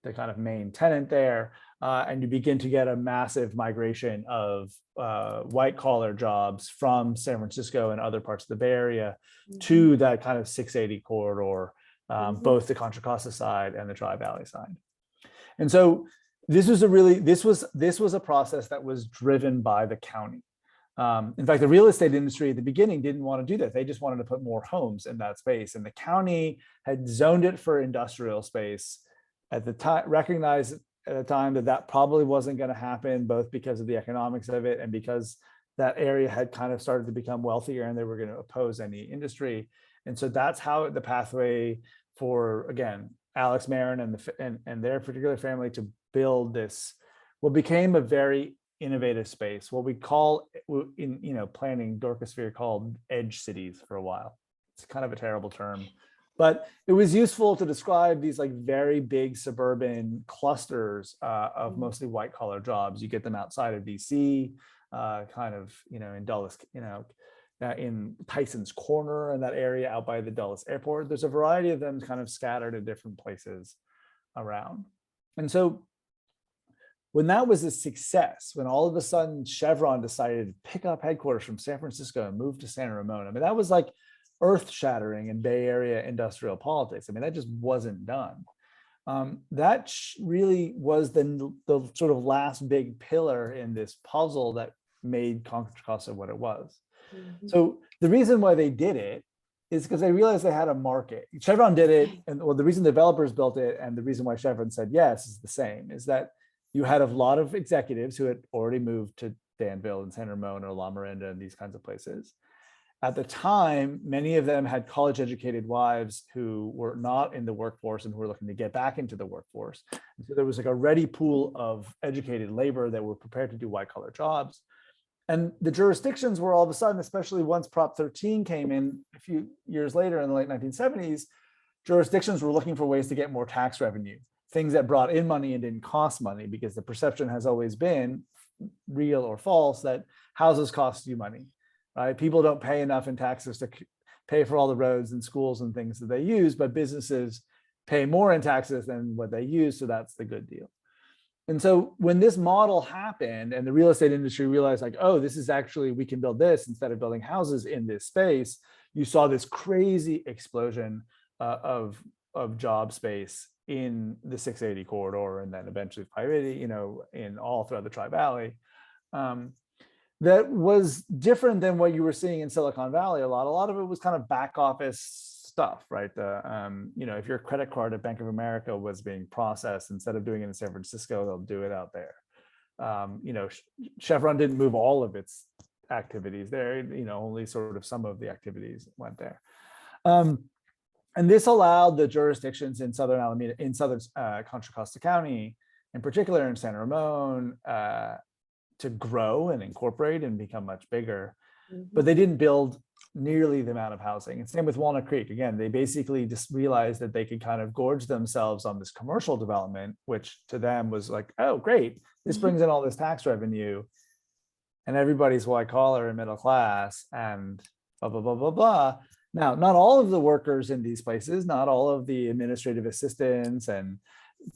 the kind of main tenant there. And you begin to get a massive migration of white collar jobs from San Francisco and other parts of the Bay Area to that kind of 680 corridor, both the Contra Costa side and the Tri-Valley side. And so this was a process that was driven by the county. In fact, the real estate industry at the beginning didn't want to do that. They just wanted to put more homes in that space. And the county had zoned it for industrial space at the time, recognized at the time that probably wasn't going to happen, both because of the economics of it and because that area had kind of started to become wealthier and they were going to oppose any industry. And so that's how the pathway for, again, Alex Marin and their particular family to build this, what became a very innovative space, what we call in planning Dorcosphere called edge cities for a while. It's kind of a terrible term, but it was useful to describe these like very big suburban clusters of mostly white collar jobs. You get them outside of DC, kind of, in Dulles, in Tyson's Corner and that area out by the Dulles Airport. There's a variety of them kind of scattered in different places around. And so when that was a success, when all of a sudden Chevron decided to pick up headquarters from San Francisco and move to Santa Ramon, I mean, that was like earth-shattering in Bay Area industrial politics. I mean, that just wasn't done. That really was the sort of last big pillar in this puzzle that made Contra Costa what it was. So the reason why they did it is because they realized they had a market. Chevron did it, and well, the reason developers built it and the reason why Chevron said yes is the same, is that you had a lot of executives who had already moved to Danville and San Ramon or La Miranda and these kinds of places. At the time, many of them had college educated wives who were not in the workforce and who were looking to get back into the workforce. And so there was like a ready pool of educated labor that were prepared to do white collar jobs. And the jurisdictions were all of a sudden, especially once Prop 13 came in a few years later in the late 1970s, jurisdictions were looking for ways to get more tax revenue, things that brought in money and didn't cost money, because the perception has always been, real or false, that houses cost you money. Right? People don't pay enough in taxes to pay for all the roads and schools and things that they use, but businesses pay more in taxes than what they use, so that's the good deal. And so when this model happened and the real estate industry realized like, oh, this is actually, we can build this instead of building houses in this space, you saw this crazy explosion of job space in the 680 corridor and then eventually 580, in all throughout the Tri-Valley. That was different than what you were seeing in Silicon Valley a lot. A lot of it was kind of back office stuff, right? If your credit card at Bank of America was being processed, instead of doing it in San Francisco, they'll do it out there. Chevron didn't move all of its activities there, only sort of some of the activities went there. And this allowed the jurisdictions in Southern Alameda, in Southern Contra Costa County, in particular in San Ramon, to grow and incorporate and become much bigger, but they didn't build nearly the amount of housing. And same with Walnut Creek. Again, they basically just realized that they could kind of gorge themselves on this commercial development, which to them was like, oh, great, this brings in all this tax revenue and everybody's white collar and middle class and blah, blah, blah, blah, blah. Now, not all of the workers in these places, not all of the administrative assistants and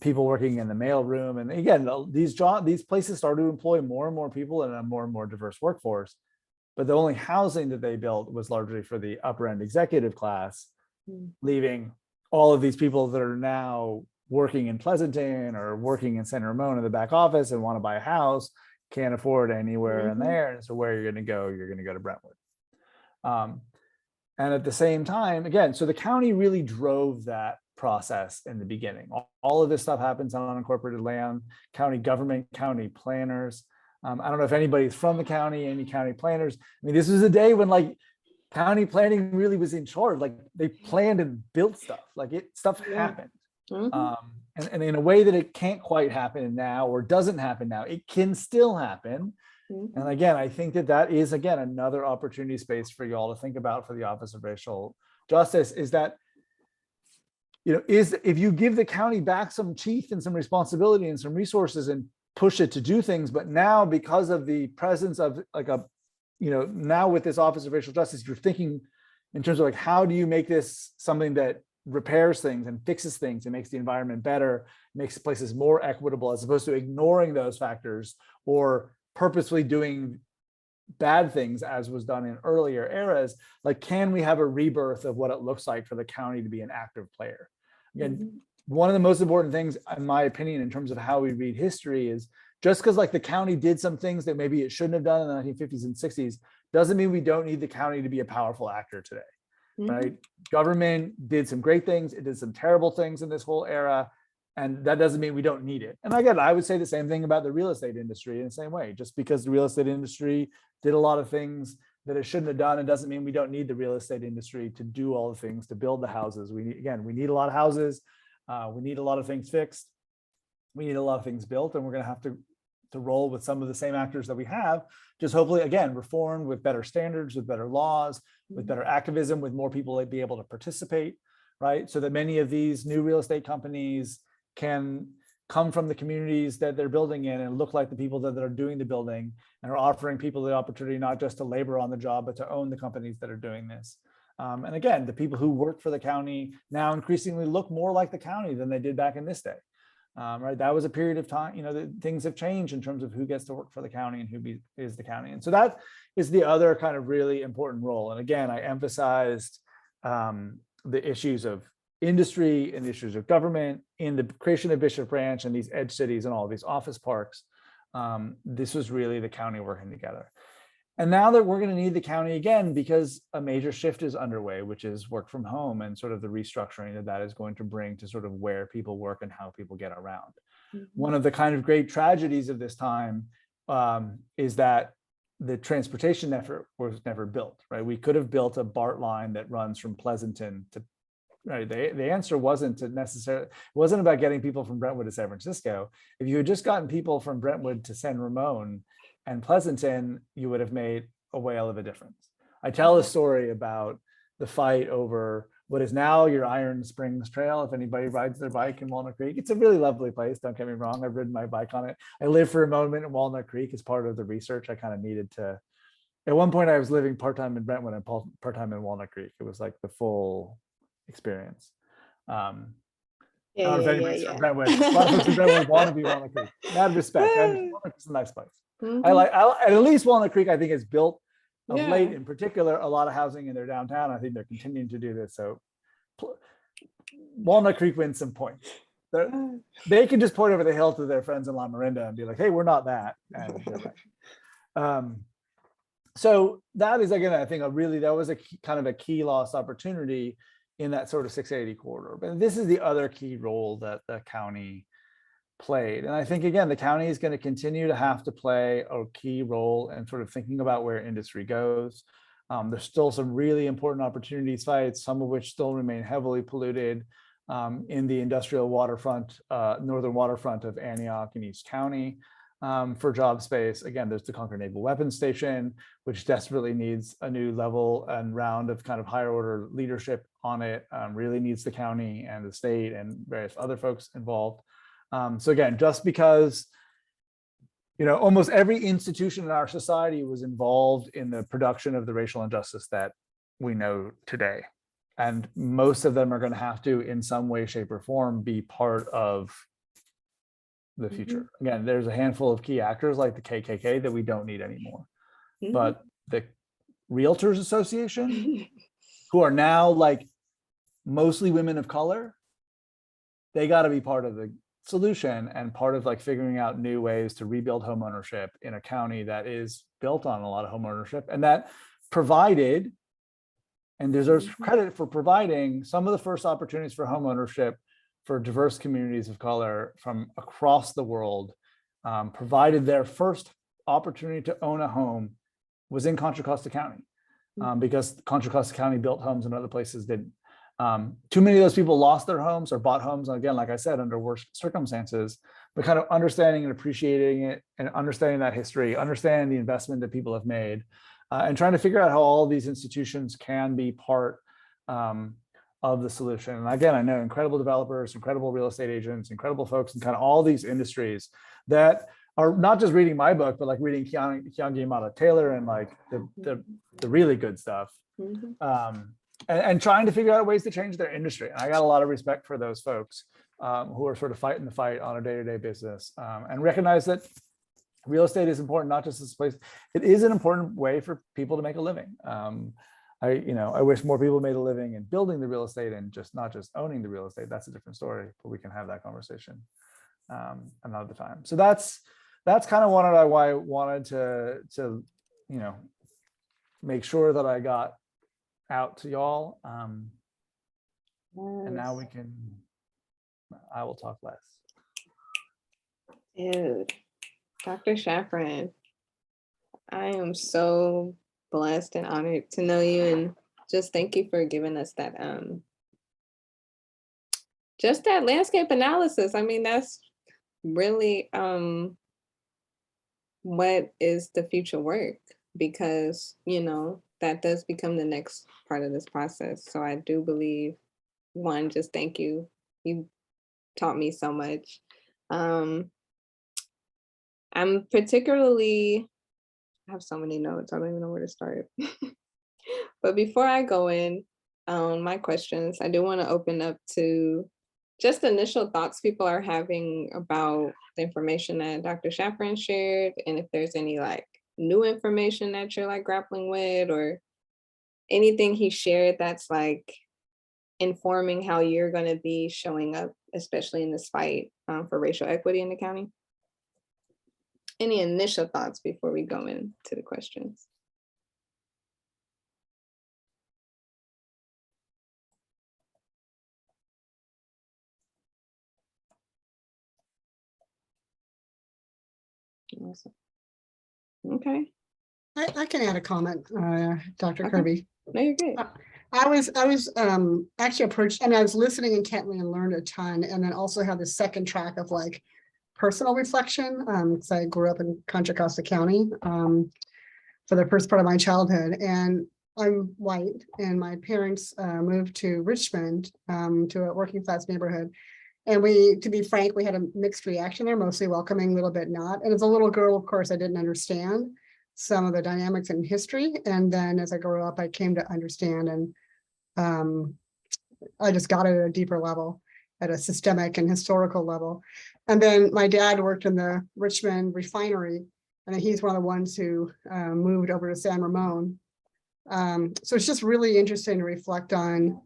people working in the mailroom. And again, these places started to employ more and more people in a more and more diverse workforce. But the only housing that they built was largely for the upper end executive class, leaving all of these people that are now working in Pleasanton or working in San Ramon in the back office and want to buy a house, can't afford anywhere in there. And so where you're going to go? You're going to go to Brentwood. And at the same time, again, so the county really drove that process in the beginning. All of this stuff happens on unincorporated land, county government, county planners. I don't know if anybody's from the county, any county planners. I mean, this was a day when like county planning really was in charge. Like they planned and built stuff, stuff happened. And in a way that it can't quite happen now or doesn't happen now, it can still happen. And again, I think that is, again, another opportunity space for you all to think about for the Office of Racial Justice, is that, if you give the county back some teeth and some responsibility and some resources and push it to do things, but now because of the presence of now with this Office of Racial Justice, you're thinking in terms of like, how do you make this something that repairs things and fixes things and makes the environment better, makes places more equitable, as opposed to ignoring those factors or purposely doing bad things as was done in earlier eras. Like, can we have a rebirth of what it looks like for the county to be an active player? Again, one of the most important things, in my opinion, in terms of how we read history, is just because like the county did some things that maybe it shouldn't have done in the 1950s and 60s, doesn't mean we don't need the county to be a powerful actor today, right? Government did some great things. It did some terrible things in this whole era. And that doesn't mean we don't need it. And again, I would say the same thing about the real estate industry in the same way. Just because the real estate industry did a lot of things that it shouldn't have done, it doesn't mean we don't need the real estate industry to do all the things, to build the houses. We need a lot of houses. We need a lot of things fixed. We need a lot of things built, and we're going to have to roll with some of the same actors that we have, just hopefully, again, reformed with better standards, with better laws, with better activism, with more people that be able to participate, right? So that many of these new real estate companies can come from the communities that they're building in and look like the people that are doing the building and are offering people the opportunity not just to labor on the job, but to own the companies that are doing this. And again, the people who work for the county now increasingly look more like the county than they did back in this day. Right, that was a period of time, that things have changed in terms of who gets to work for the county and who is the county. And so that is the other kind of really important role. And again, I emphasized the issues of industry and the issues of government in the creation of Bishop Ranch and these edge cities and all of these office parks. This was really the county working together. And now that we're going to need the county again, because a major shift is underway, which is work from home and sort of the restructuring that that is going to bring to sort of where people work and how people get around. One of the kind of great tragedies of this time is that the transportation effort was never built, right? We could have built a BART line that runs from Pleasanton to, right? The answer wasn't to necessarily, it wasn't about getting people from Brentwood to San Francisco. If you had just gotten people from Brentwood to San Ramon and Pleasanton, you would have made a whale of a difference. I tell a story about the fight over what is now your Iron Springs Trail. If anybody rides their bike in Walnut Creek, it's a really lovely place. Don't get me wrong. I've ridden my bike on it. I lived for a moment in Walnut Creek as part of the research. I kind of needed to. At one point, I was living part-time in Brentwood and part-time in Walnut Creek. It was like the full experience. I don't know if anybody's from Brentwood. A lot of folks in Brentwood want to be Walnut Creek. Mad respect. Walnut Creek's a nice place. And at least Walnut Creek, I think, is built of late, in particular, a lot of housing in their downtown. I think they're continuing to do this. So Walnut Creek wins some points. They can just point over the hill to their friends in La Miranda and be like, hey, we're not that. And so that is, again, I think that was a kind of a key lost opportunity in that sort of 680 corridor. But this is the other key role that the county played. And I think, again, the county is going to continue to have to play a key role in sort of thinking about where industry goes. There's still some really important opportunity sites, some of which still remain heavily polluted in the industrial waterfront, northern waterfront of Antioch and East County. For job space, again, there's the Concord Naval Weapons Station, which desperately needs a new level and round of kind of higher order leadership on it, really needs the county and the state and various other folks involved. So again, just because, almost every institution in our society was involved in the production of the racial injustice that we know today. And most of them are going to have to, in some way, shape, or form, be part of the future. Again, there's a handful of key actors like the KKK that we don't need anymore. But the Realtors Association, who are now like mostly women of color, they got to be part of the solution and part of like figuring out new ways to rebuild home ownership in a county that is built on a lot of home ownership, and that provided and deserves credit for providing some of the first opportunities for home ownership for diverse communities of color from across the world. Provided their first opportunity to own a home was in Contra Costa County, because Contra Costa County built homes and other places didn't. Too many of those people lost their homes or bought homes, again, like I said, under worse circumstances, but kind of understanding and appreciating it and understanding that history, understanding the investment that people have made, and trying to figure out how all these institutions can be part of the solution. And again, I know incredible developers, incredible real estate agents, incredible folks in kind of all these industries that are not just reading my book, but like reading Keeanga-Yamahtta Taylor and like the really good stuff. And trying to figure out ways to change their industry. And I got a lot of respect for those folks who are sort of fighting the fight on a day-to-day business, and recognize that real estate is important, not just as a place. It is an important way for people to make a living. I wish more people made a living in building the real estate and not just owning the real estate. That's a different story, but we can have that conversation another time. So that's kind of why I wanted to make sure that I got out to y'all. And now I will talk less. Dude, Dr. Schafran, I am so blessed and honored to know you, and just thank you for giving us that just that landscape analysis. I mean, that's really what is the future work, because that does become the next part of this process. So I do believe, one, just thank you. You taught me so much. I'm particularly, I have so many notes, I don't even know where to start. But before I go in on my questions, I do want to open up to just initial thoughts people are having about the information that Dr. Schafran shared, and if there's any like new information that you're like grappling with, or anything he shared that's like informing how you're going to be showing up, especially in this fight for racial equity in the county. Any initial thoughts before we go into the questions? Awesome. Okay. I can add a comment, Dr. Okay. Kirby. No, you're good. I was actually approached, and I was listening intently and learned a ton, and then also had the second track of like personal reflection, because I grew up in Contra Costa County for the first part of my childhood, and I'm white, and my parents moved to Richmond, to a working class neighborhood. And to be frank, we had a mixed reaction there, mostly welcoming, a little bit not. And as a little girl, of course, I didn't understand some of the dynamics in history. And then as I grew up, I came to understand, and I just got it at a deeper level, at a systemic and historical level. And then my dad worked in the Richmond refinery, and he's one of the ones who moved over to San Ramon. So it's just really interesting to reflect on,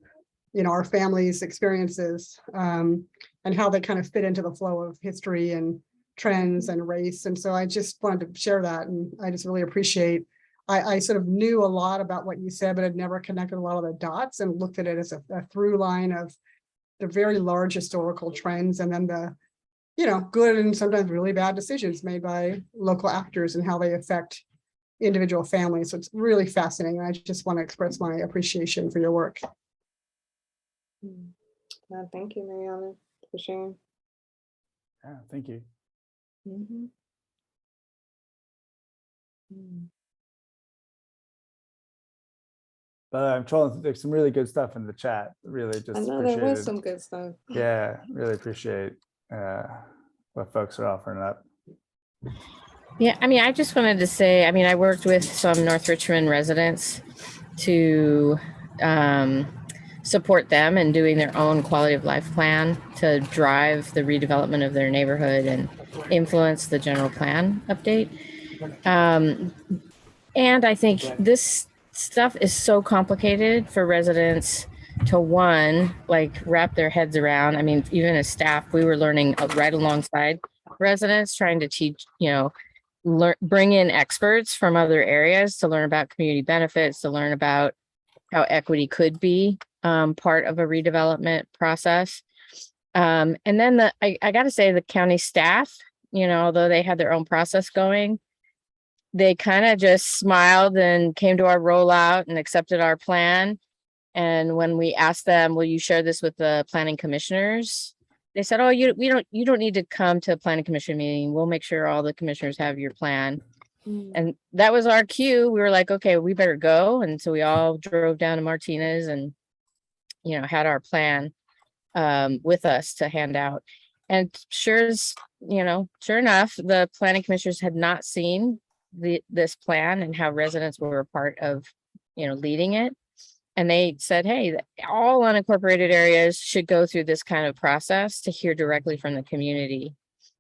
our family's experiences, and how they kind of fit into the flow of history and trends and race. And so I just wanted to share that. And I just really appreciate, I sort of knew a lot about what you said, but I'd never connected a lot of the dots and looked at it as a through line of the very large historical trends, and then the, good and sometimes really bad decisions made by local actors and how they affect individual families. So it's really fascinating. I just want to express my appreciation for your work. Well, thank you, Mariana, for sharing. Yeah, thank you. Mm-hmm. But I'm trolling. There's some really good stuff in the chat. Really, just I know appreciate there was it. some good stuff. Yeah, really appreciate what folks are offering up. Yeah, I mean, I just wanted to say, I worked with some North Richmond residents to support them in doing their own quality of life plan to drive the redevelopment of their neighborhood and influence the general plan update. And I think this stuff is so complicated for residents to wrap their heads around. Even as staff, we were learning right alongside residents, trying to teach, bring in experts from other areas to learn about community benefits, to learn about how equity could be part of a redevelopment process. And then I got to say, the county staff, although they had their own process going, they kind of just smiled and came to our rollout and accepted our plan. And when we asked them, will you share this with the planning commissioners? They said, oh, you don't need to come to a planning commission meeting. We'll make sure all the commissioners have your plan. And that was our cue. We were like, okay, we better go. And so we all drove down to Martinez and, had our plan with us to hand out. And sure enough, the planning commissioners had not seen this plan and how residents were a part of, leading it. And they said, hey, all unincorporated areas should go through this kind of process to hear directly from the community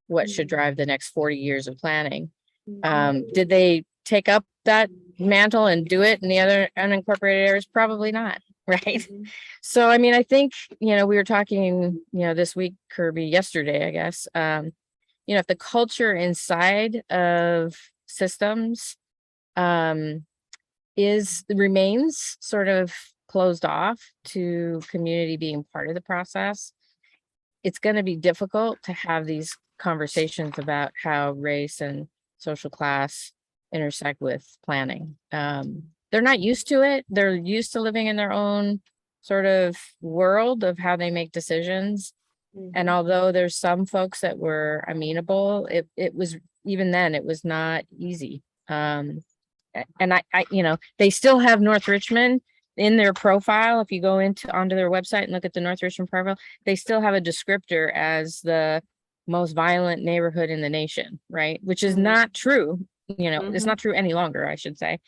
what should drive the next 40 years of planning. Did they take up that mantle and do it in the other unincorporated areas? Probably not. Right. So, I think, we were talking, this week, Kirby, yesterday, I guess, if the culture inside of systems remains sort of closed off to community being part of the process, it's going to be difficult to have these conversations about how race and social class intersect with planning. They're not used to it. They're used to living in their own sort of world of how they make decisions. And although there's some folks that were amenable, it was, even then, it was not easy. And I they still have North Richmond in their profile. If you go onto their website and look at the North Richmond profile, they still have a descriptor as the most violent neighborhood in the nation, right? Which is not true. It's not true any longer, I should say.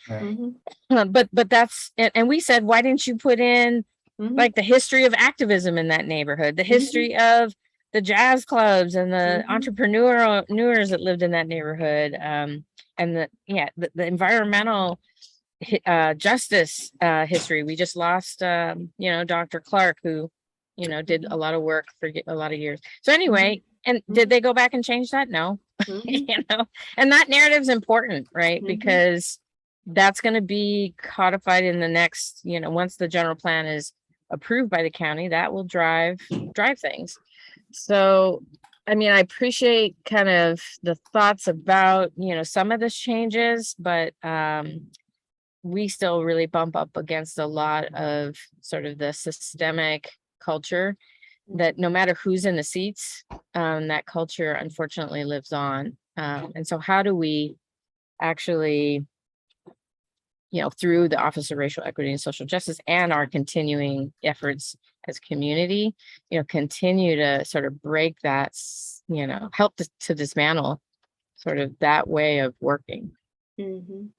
But that's, and we said, why didn't you put in like the history of activism in that neighborhood, the history of the jazz clubs and the entrepreneurs that lived in that neighborhood, and the environmental justice history. We just lost Dr. Clark, who did a lot of work for a lot of years. So anyway, and did they go back and change that? No. And that narrative's important, right? Because that's going to be codified in the next, once the general plan is approved by the county, that will drive things. So I mean, I appreciate kind of the thoughts about, some of the changes, but we still really bump up against a lot of sort of the systemic culture that no matter who's in the seats, that culture unfortunately lives on. And so how do we actually, through the Office of Racial Equity and Social Justice and our continuing efforts as a community, continue to sort of break that, help to dismantle sort of that way of working. Mhm.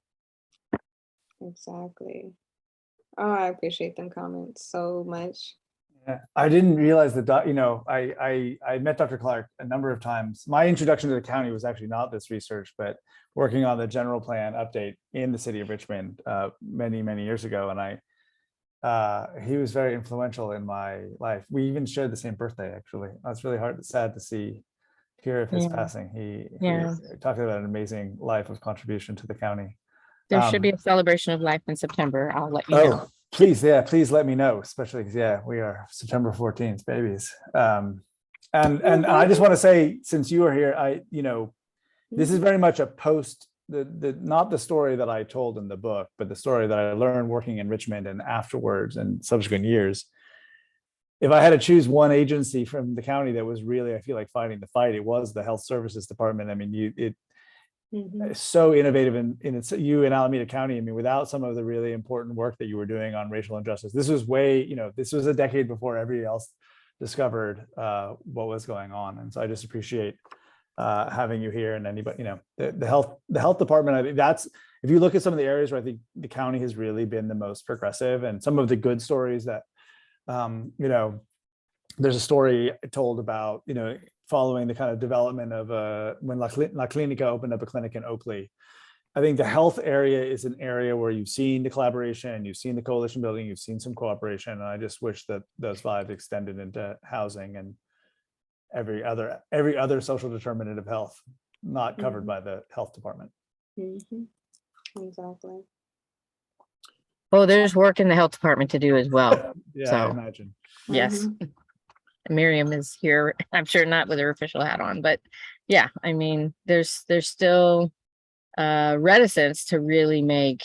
Exactly. Oh, I appreciate them comments so much. Yeah, I didn't realize that, I met Dr. Clark a number of times. My introduction to the county was actually not this research, but working on the general plan update in the city of Richmond many, many years ago. And he was very influential in my life. We even shared the same birthday, actually. That's really sad to hear of his Yeah. passing. He Yeah. talked about an amazing life of contribution to the county. There should be a celebration of life in September. I'll let you know. Please let me know, especially because we are September 14th babies. And I just want to say, since you are here, this is very much a post not the story that I told in the book, but the story that I learned working in Richmond and afterwards and subsequent years. If I had to choose one agency from the county that was really, I feel like, fighting the fight, it was the Health Services Department. I mean, it's so innovative in you in Alameda County. I mean, without some of the really important work that you were doing on racial injustice, this was this was a decade before everybody else discovered what was going on. And so I just appreciate having you here, and anybody, the health department. I think that's, if you look at some of the areas where I think the county has really been the most progressive, and some of the good stories that, there's a story told about, following the kind of development of when La Clinica opened up a clinic in Oakley. I think the health area is an area where you've seen the collaboration, you've seen the coalition building, you've seen some cooperation, and I just wish that those vibes extended into housing and every other social determinant of health not covered by the health department. Exactly. Oh, there's work in the health department to do as well. Yeah, So, I imagine. Yes. Miriam is here. I'm sure not with her official hat on, but yeah, I mean, there's still reticence to really make,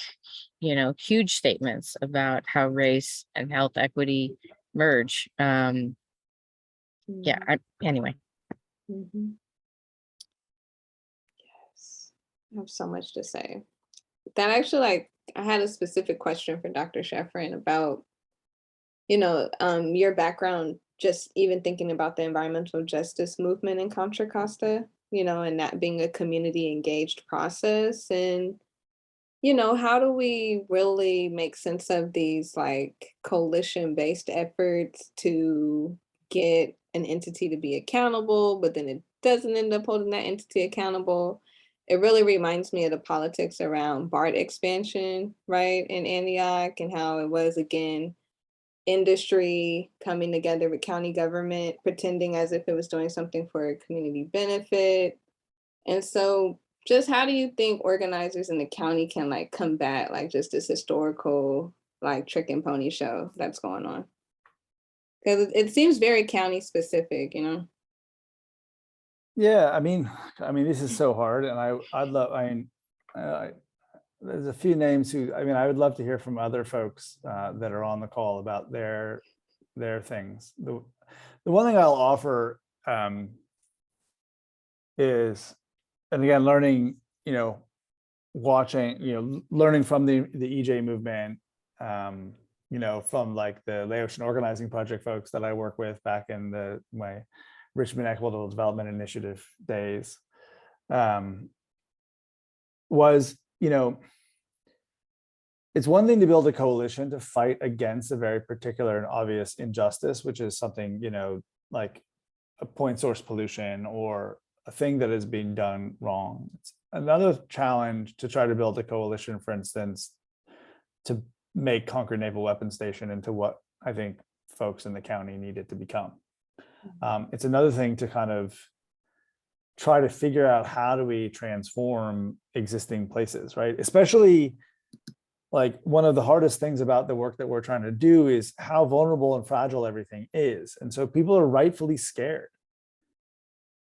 huge statements about how race and health equity merge. Yeah, anyway. Yes, I have so much to say. That actually, I had a specific question for Dr. Schafran about, your background, just even thinking about the environmental justice movement in Contra Costa, and that being a community engaged process. And, how do we really make sense of these coalition based efforts to get an entity to be accountable, but then it doesn't end up holding that entity accountable? It really reminds me of the politics around BART expansion, right, in Antioch, and how it was, again, industry coming together with county government, pretending as if it was doing something for a community benefit. And so just how do you think organizers in the county can combat just this historical trick and pony show that's going on? Because it seems very county specific, Yeah, I mean, this is so hard, and I'd love. There's a few names who, I would love to hear from other folks that are on the call about their things. The one thing I'll offer is, and again, learning, watching, learning from the EJ movement, from the Laotian Organizing Project folks that I work with back in my Richmond Equitable Development Initiative days, was, it's one thing to build a coalition to fight against a very particular and obvious injustice, which is something, like a point source pollution or a thing that is being done wrong. It's another challenge to try to build a coalition, for instance, to make Concord Naval Weapons Station into what I think folks in the county need it to become. It's another thing to kind of try to figure out how do we transform existing places, right? Especially one of the hardest things about the work that we're trying to do is how vulnerable and fragile everything is. And so people are rightfully scared.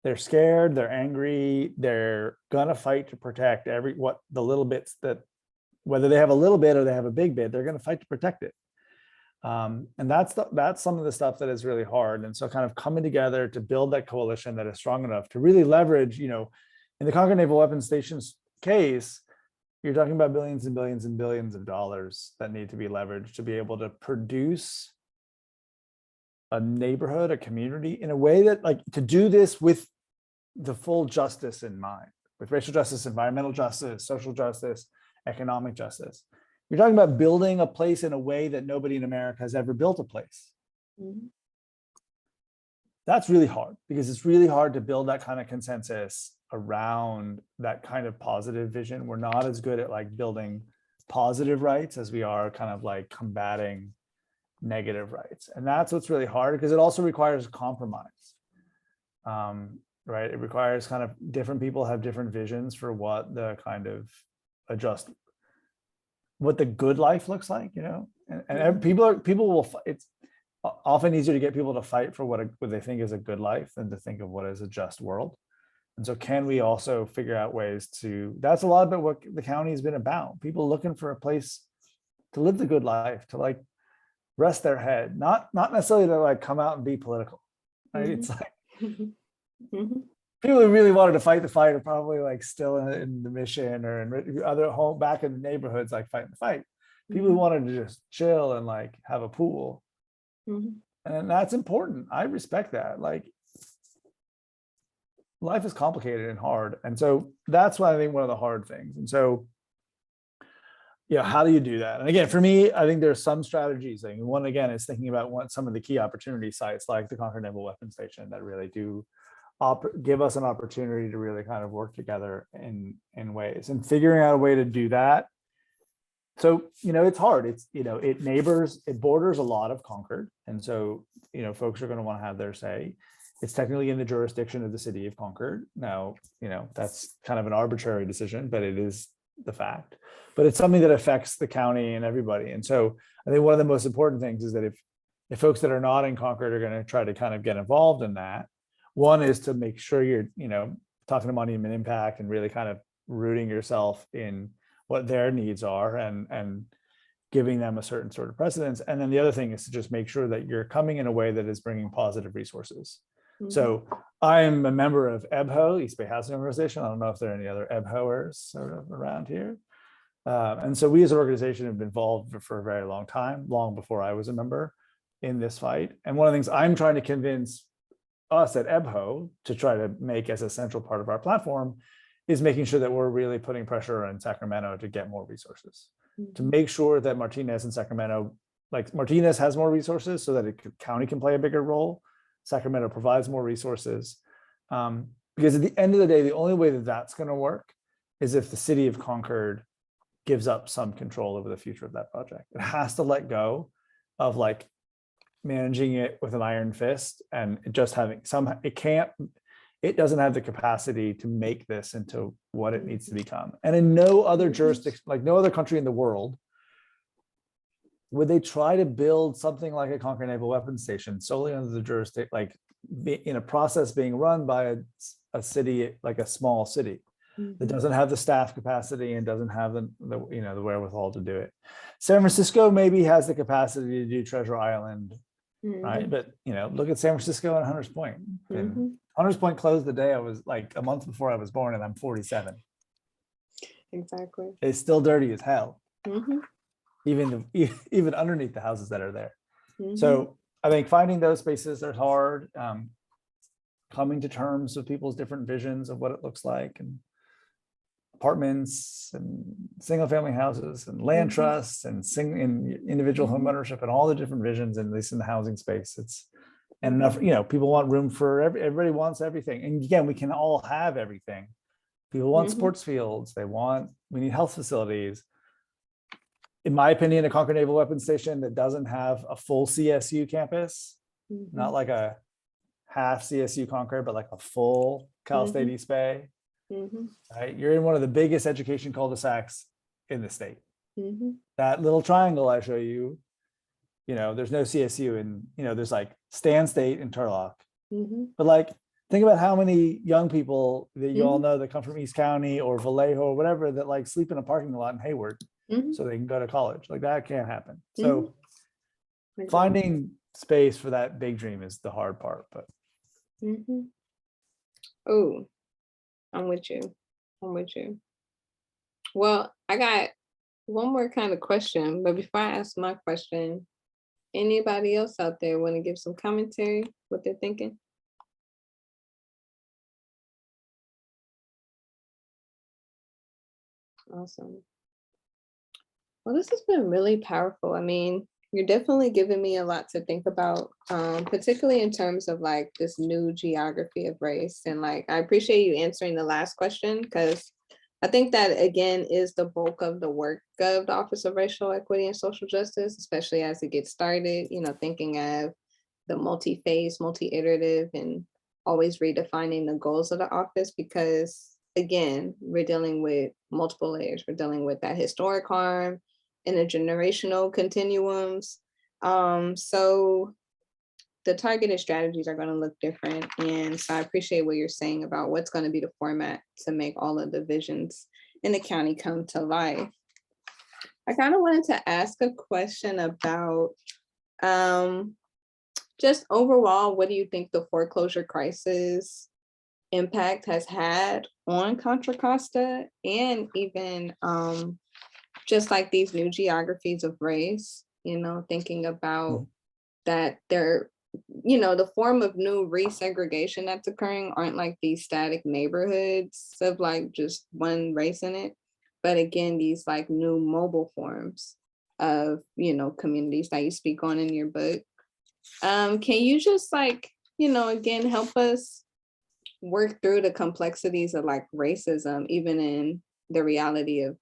they're scared, they're angry, they're gonna fight to protect the little bits that, whether they have a little bit or they have a big bit, they're gonna fight to protect it. And that's some of the stuff that is really hard. And so kind of coming together to build that coalition that is strong enough to really leverage, in the Conquered Naval Weapons Station's case, you're talking about billions and billions and billions of dollars that need to be leveraged to be able to produce a neighborhood, a community, in a way that, like, to do this with the full justice in mind, with racial justice, environmental justice, social justice, economic justice. You're talking about building a place in a way that nobody in America has ever built a place. Mhm. That's really hard, because it's really hard to build that kind of consensus around that kind of positive vision. We're not as good at like building positive rights as we are kind of like combating negative rights. And that's what's really hard, because it also requires compromise. Right? It requires kind of different people have different visions for what the kind of what the good life looks like, and people will, it's often easier to get people to fight for what they think is a good life than to think of what is a just world. And so can we also figure out ways that's a lot about what the county has been about, people looking for a place to live the good life, to like rest their head, not necessarily to like come out and be political, right? It's like people who really wanted to fight the fight are probably like still in the mission or in other home back in the neighborhoods, like fighting the fight. People who wanted to just chill and like have a pool. And that's important. I respect that. Like, life is complicated and hard. And so that's why I think one of the hard things. And so, how do you do that? And again, for me, I think there's some strategies. Like, one, again, is thinking about some of the key opportunity sites like the Conquered Naval Weapons Station that really do give us an opportunity to really kind of work together in ways, and figuring out a way to do that. So, it's hard. It's, it borders a lot of Concord. And so, folks are going to want to have their say. It's technically in the jurisdiction of the city of Concord. Now, that's kind of an arbitrary decision, but it is the fact. But it's something that affects the county and everybody. And so I think one of the most important things is that if folks that are not in Concord are going to try to kind of get involved in that, one is to make sure you're, talking to Monument Impact and really kind of rooting yourself in what their needs are and giving them a certain sort of precedence. And then the other thing is to just make sure that you're coming in a way that is bringing positive resources. So I'm a member of EBHO, East Bay Housing Organization. I don't know if there are any other EBHOers sort of around here. And so we as an organization have been involved for a very long time, long before I was a member in this fight. And one of the things I'm trying to convince us at EBHO to try to make as a central part of our platform is making sure that we're really putting pressure on Sacramento to get more resources, to make sure that Martinez and Sacramento, like Martinez has more resources so that the county can play a bigger role. Sacramento provides more resources. Because at the end of the day, the only way that that's going to work is if the city of Concord gives up some control over the future of that project. It has to let go of like managing it with an iron fist and just having it doesn't have the capacity to make this into what it needs to become. And in no other jurisdiction, like no other country in the world, would they try to build something like a Conquered Naval Weapons Station solely under the jurisdiction, like in a process being run by a city, like a small city that doesn't have the staff capacity and doesn't have the wherewithal to do it. San Francisco maybe has the capacity to do Treasure Island, right? But look at San Francisco and Hunters Point. And Hunters Point closed the day I was like a month before I was born, and I'm 47. Exactly. It's still dirty as hell. Even underneath the houses that are there. So I think finding those spaces are hard. Coming to terms with people's different visions of what it looks like, and apartments and single family houses and land trusts and individual home ownership and all the different visions, at least in the housing space. It's and enough, people want room for everybody wants everything. And again, we can all have everything. People want sports fields. We need health facilities. In my opinion, a Conquered Naval Weapons Station that doesn't have a full CSU campus, not like a half CSU Concord, but like a full Cal State East Bay, right? You're in one of the biggest education cul-de-sacs in the state. That little triangle I show you, there's no CSU, and there's like Stan State and Turlock, but like think about how many young people that you all Mhm. know that come from East County or Vallejo or whatever that like sleep in a parking lot in Hayward Mhm. so they can go to college. Like that can't happen. Mhm. So Exactly. finding space for that big dream is the hard part, but Mhm. Oh, I'm with you. I'm with you. Well, I got one more kind of question, but before I ask my question, anybody else out there want to give some commentary, what they're thinking? Awesome. Well, this has been really powerful. I mean, you're definitely giving me a lot to think about, particularly in terms of like this new geography of race. And like, I appreciate you answering the last question because I think that again is the bulk of the work of the Office of Racial Equity and Social Justice, especially as it gets started, thinking of the multi-phase, multi-iterative, and always redefining the goals of the office because again, we're dealing with multiple layers. We're dealing with that historic harm, intergenerational continuums. So the targeted strategies are going to look different. And so I appreciate what you're saying about what's going to be the format to make all of the visions in the county come to life. I kind of wanted to ask a question about just overall, what do you think the foreclosure crisis impact has had on Contra Costa and even just like these new geographies of race, thinking about that the form of new resegregation that's occurring aren't like these static neighborhoods of like just one race in it, but again, these like new mobile forms of, communities that you speak on in your book. Can you just like, again, help us work through the complexities of like racism, even in the reality of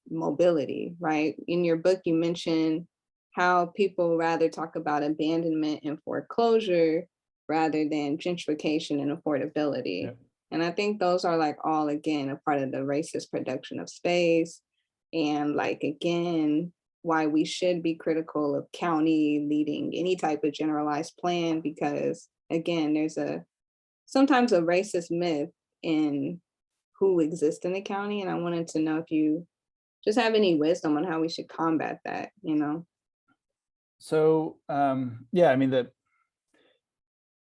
mobility, right? In your book, you mentioned how people rather talk about abandonment and foreclosure rather than gentrification and affordability. yeah. And I think those are like all again a part of the racist production of space. And like again, why we should be critical of county leading any type of generalized plan, because again, there's sometimes a racist myth in who exists in the county. And I wanted to know if you just have any wisdom on how we should combat that. So yeah, I mean that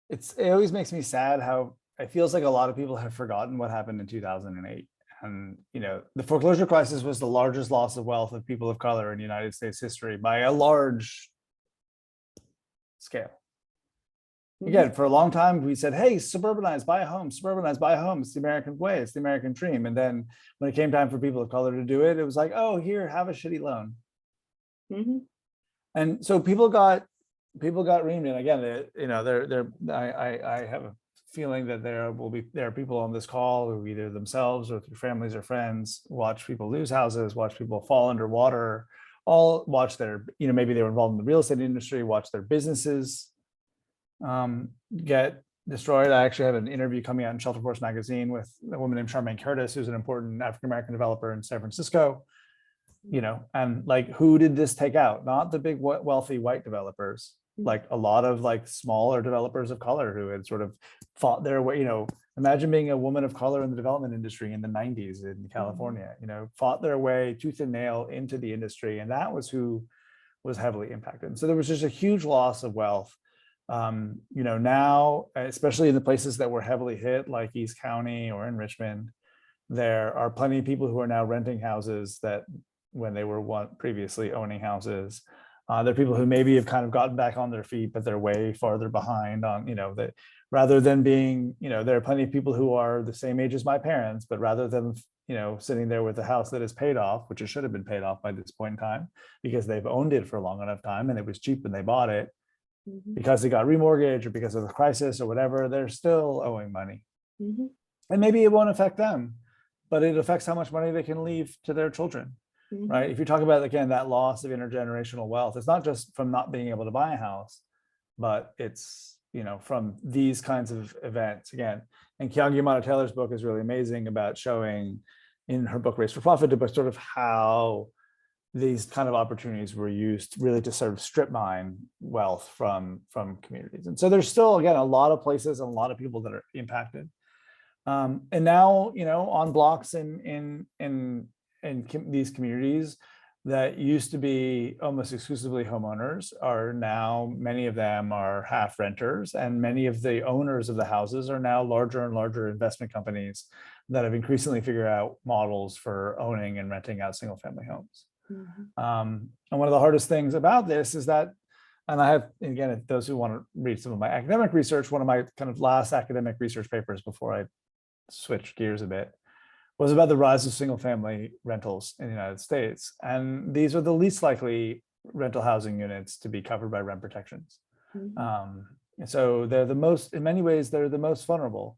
it always makes me sad how it feels like a lot of people have forgotten what happened in 2008. And the foreclosure crisis was the largest loss of wealth of people of color in United States history by a large scale. Again, for a long time, we said, hey, suburbanize, buy a home, suburbanize, buy a home. It's the American way, it's the American dream. And then when it came time for people of color to do it, it was like, oh, here, have a shitty loan. Mm-hmm. And so people got reamed. And again, I have a feeling that there are people on this call who either themselves or through families or friends watch people lose houses, watch people fall underwater, all watch their, maybe they were involved in the real estate industry, watch their businesses get destroyed. I actually have an interview coming out in Shelter Force magazine with a woman named Charmaine Curtis, who's an important African-American developer in San Francisco. And like, who did this take out? Not the big wealthy white developers, like a lot of like smaller developers of color who had sort of fought their way. Imagine being a woman of color in the development industry in the 90s in California, fought their way tooth and nail into the industry. And that was who was heavily impacted. And so there was just a huge loss of wealth. Now, especially in the places that were heavily hit, like East County or in Richmond, there are plenty of people who are now renting houses that when they were previously owning houses. There are people who maybe have kind of gotten back on their feet, but they're way farther behind on, that rather than being, there are plenty of people who are the same age as my parents, but rather than, sitting there with a house that is paid off, which it should have been paid off by this point in time, because they've owned it for a long enough time and it was cheap when they bought it, because it got remortgaged or because of the crisis or whatever, they're still owing money. And maybe it won't affect them, but it affects how much money they can leave to their children, right? If you talk about, again, that loss of intergenerational wealth, it's not just from not being able to buy a house, but it's, from these kinds of events again. And Keonghya Taylor's book is really amazing about showing in her book, Race for Profit, but sort of how these kind of opportunities were used really to sort of strip mine wealth from communities. And so there's still, again, a lot of places and a lot of people that are impacted. And now, on blocks in these communities that used to be almost exclusively homeowners are now, many of them are half renters, and many of the owners of the houses are now larger and larger investment companies that have increasingly figured out models for owning and renting out single family homes. And one of the hardest things about this is that, and I have, again, those who want to read some of my academic research, one of my kind of last academic research papers before I switched gears a bit was about the rise of single family rentals in the United States. And these are the least likely rental housing units to be covered by rent protections. And so they're the most, in many ways, they're the most vulnerable.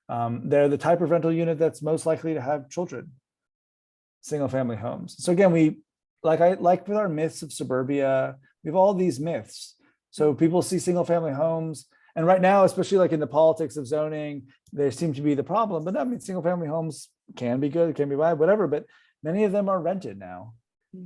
They're the type of rental unit that's most likely to have children, single family homes. So again, we, like with our myths of suburbia, we have all these myths. So people see single family homes, and right now, especially like in the politics of zoning, they seem to be the problem. But I mean, single family homes can be good, can be bad, whatever, but many of them are rented now.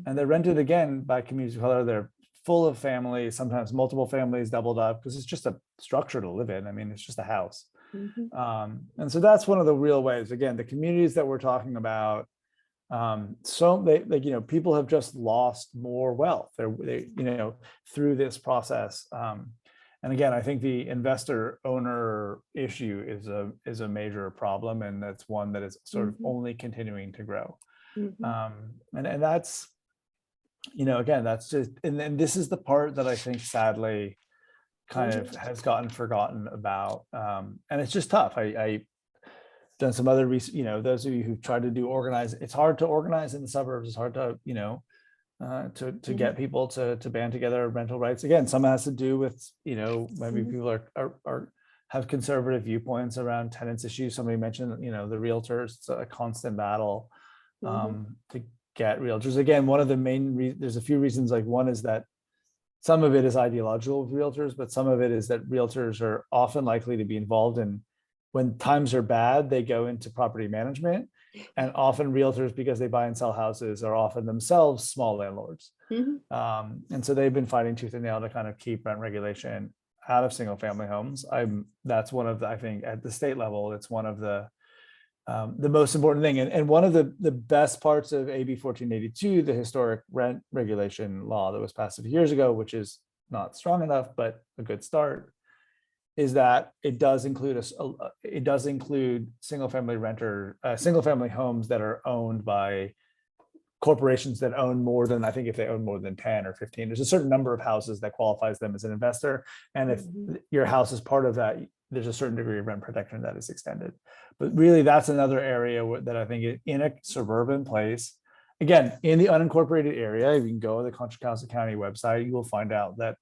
And they're rented again by communities of color. They're full of families, sometimes multiple families doubled up, because it's just a structure to live in. I mean, it's just a house. And so that's one of the real ways, again, the communities that we're talking about, so people have just lost more wealth through this process. And again, I think the investor owner issue is a major problem, and that's one that is sort of only continuing to grow. And that's, again, that's just, and then this is the part that I think sadly kind of has gotten forgotten about. And it's just tough. I done some other research, those of you who've tried to organize, it's hard to organize in the suburbs. It's hard to, to get people to band together rental rights. Again, some has to do with, maybe people have conservative viewpoints around tenants issues. Somebody mentioned, the realtors, it's a constant battle to get realtors. Again, one of the main there's a few reasons. Like, one is that some of it is ideological with realtors, but some of it is that realtors are often likely to be involved in, when times are bad, they go into property management. And often realtors, because they buy and sell houses, are often themselves small landlords. And so they've been fighting tooth and nail to kind of keep rent regulation out of single family homes. That's one of the, I think at the state level, it's one of the most important thing. And one of the best parts of AB 1482, the historic rent regulation law that was passed a few years ago, which is not strong enough, but a good start, is that it does include single family homes that are owned by corporations that own more than, I think if they own more than 10 or 15, there's a certain number of houses that qualifies them as an investor. And if your house is part of that, there's a certain degree of rent protection that is extended. But really, that's another area that I think in a suburban place, again, in the unincorporated area, if you can go to the Contra Costa County website, you will find out that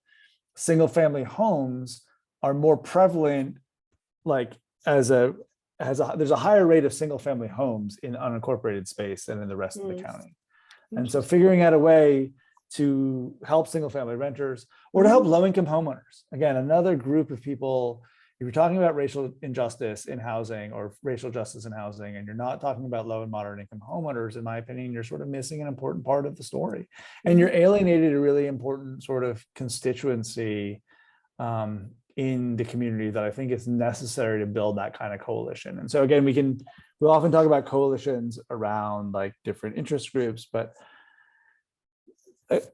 single family homes are more prevalent, like there's a higher rate of single family homes in unincorporated space than in the rest of the county. And so figuring out a way to help single family renters or to help low income homeowners, again, another group of people, if you're talking about racial injustice in housing or racial justice in housing, and you're not talking about low and moderate income homeowners, in my opinion, you're sort of missing an important part of the story. And you're alienated a really important sort of constituency in the community that I think is necessary to build that kind of coalition. And so again, we'll often talk about coalitions around like different interest groups, but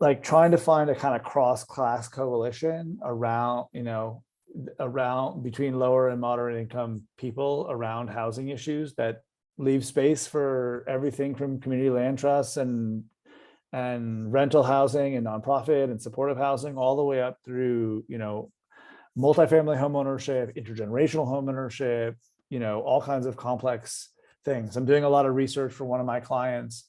like trying to find a kind of cross-class coalition around, between lower and moderate income people around housing issues that leave space for everything from community land trusts and rental housing and nonprofit and supportive housing, all the way up through, multifamily home ownership, intergenerational home ownership, all kinds of complex things. I'm doing a lot of research for one of my clients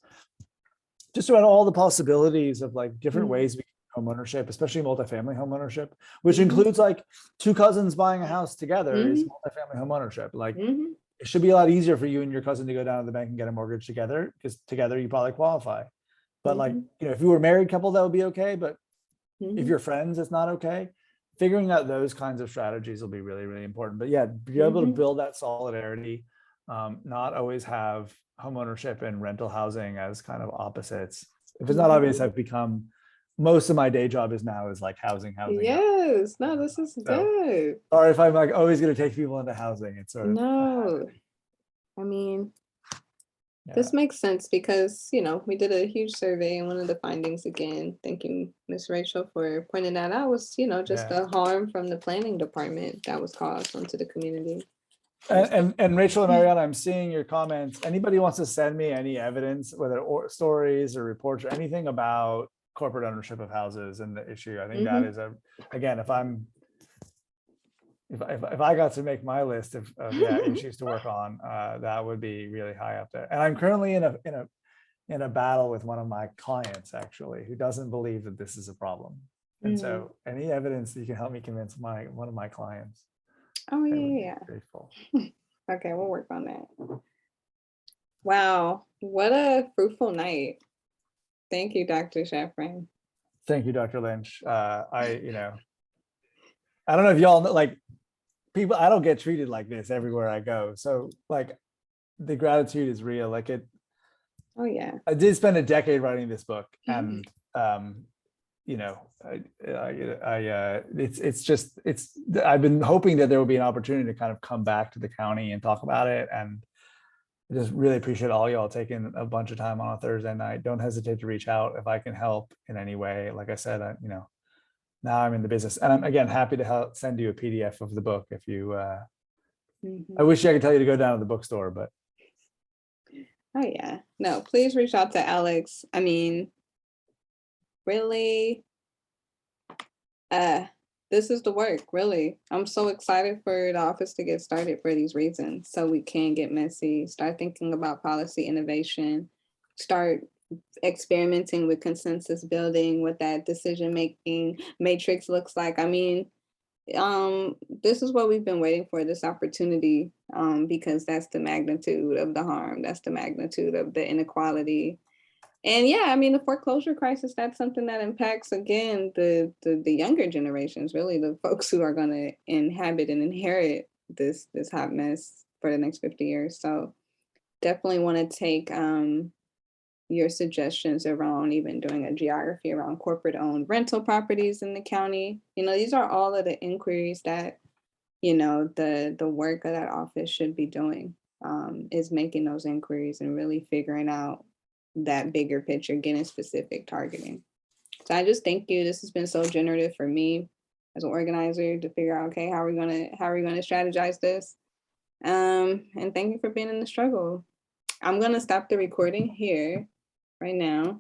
just about all the possibilities of like different ways we can home ownership, especially multifamily home ownership, which includes like two cousins buying a house together is multifamily home ownership. Like it should be a lot easier for you and your cousin to go down to the bank and get a mortgage together, because together you probably qualify. But like, if you were a married couple, that would be okay. But if you're friends, it's not okay. Figuring out those kinds of strategies will be really, really important. But yeah, be able to build that solidarity, not always have homeownership and rental housing as kind of opposites. If it's not obvious, I've become, most of my day job is now is like housing. Yes, no, this is So, good. or if I'm like always going to take people into housing, it's sort of, No, I mean, yeah. this makes sense because, you know, we did a huge survey and one of the findings, again, thank you, Miss Rachel, for pointing that out, was, you know, just Yeah. the harm from the planning department that was caused onto the community. And Rachel and Mariana, I'm seeing your comments. Anybody wants to send me any evidence, whether stories or reports or anything about corporate ownership of houses and the issue? I think that is again, if I got to make my list of issues to work on, that would be really high up there. And I'm currently in a battle with one of my clients, actually, who doesn't believe that this is a problem. And so any evidence that you can help me convince one of my clients. Oh, yeah. Grateful. Okay, we'll work on that. Wow, what a fruitful night. Thank you, Dr. Schafran. Thank you, Dr. Lynch. I don't know if y'all know, like, people, I don't get treated like this everywhere I go. So like the gratitude is real. Like Oh, yeah. I did spend a decade writing this book, and you know, I've been hoping that there will be an opportunity to kind of come back to the county and talk about it. And I just really appreciate all y'all taking a bunch of time on a Thursday night. Don't hesitate to reach out if I can help in any way. Like I said, you know, now I'm in the business, and I'm again happy to help send you a PDF of the book if you. I wish I could tell you to go down to the bookstore, but. Oh, yeah. No, please reach out to Alex. I mean, really, this is the work, really. I'm so excited for the office to get started for these reasons, so we can get messy, start thinking about policy innovation, start experimenting with consensus building, what that decision-making matrix looks like. I mean, this is what we've been waiting for, this opportunity, because that's the magnitude of the harm, that's the magnitude of the inequality. And yeah, I mean, the foreclosure crisis, that's something that impacts, again, the younger generations, really the folks who are going to inhabit and inherit this hot mess for the next 50 years. So definitely want to take your suggestions around even doing a geography around corporate owned rental properties in the county. You know, these are all of the inquiries that, you know, the work of that office should be doing, is making those inquiries and really figuring out that bigger picture, getting specific targeting. So I just thank you. This has been so generative for me as an organizer to figure out, okay, how are we gonna strategize this? And thank you for being in the struggle. I'm gonna stop the recording here right now.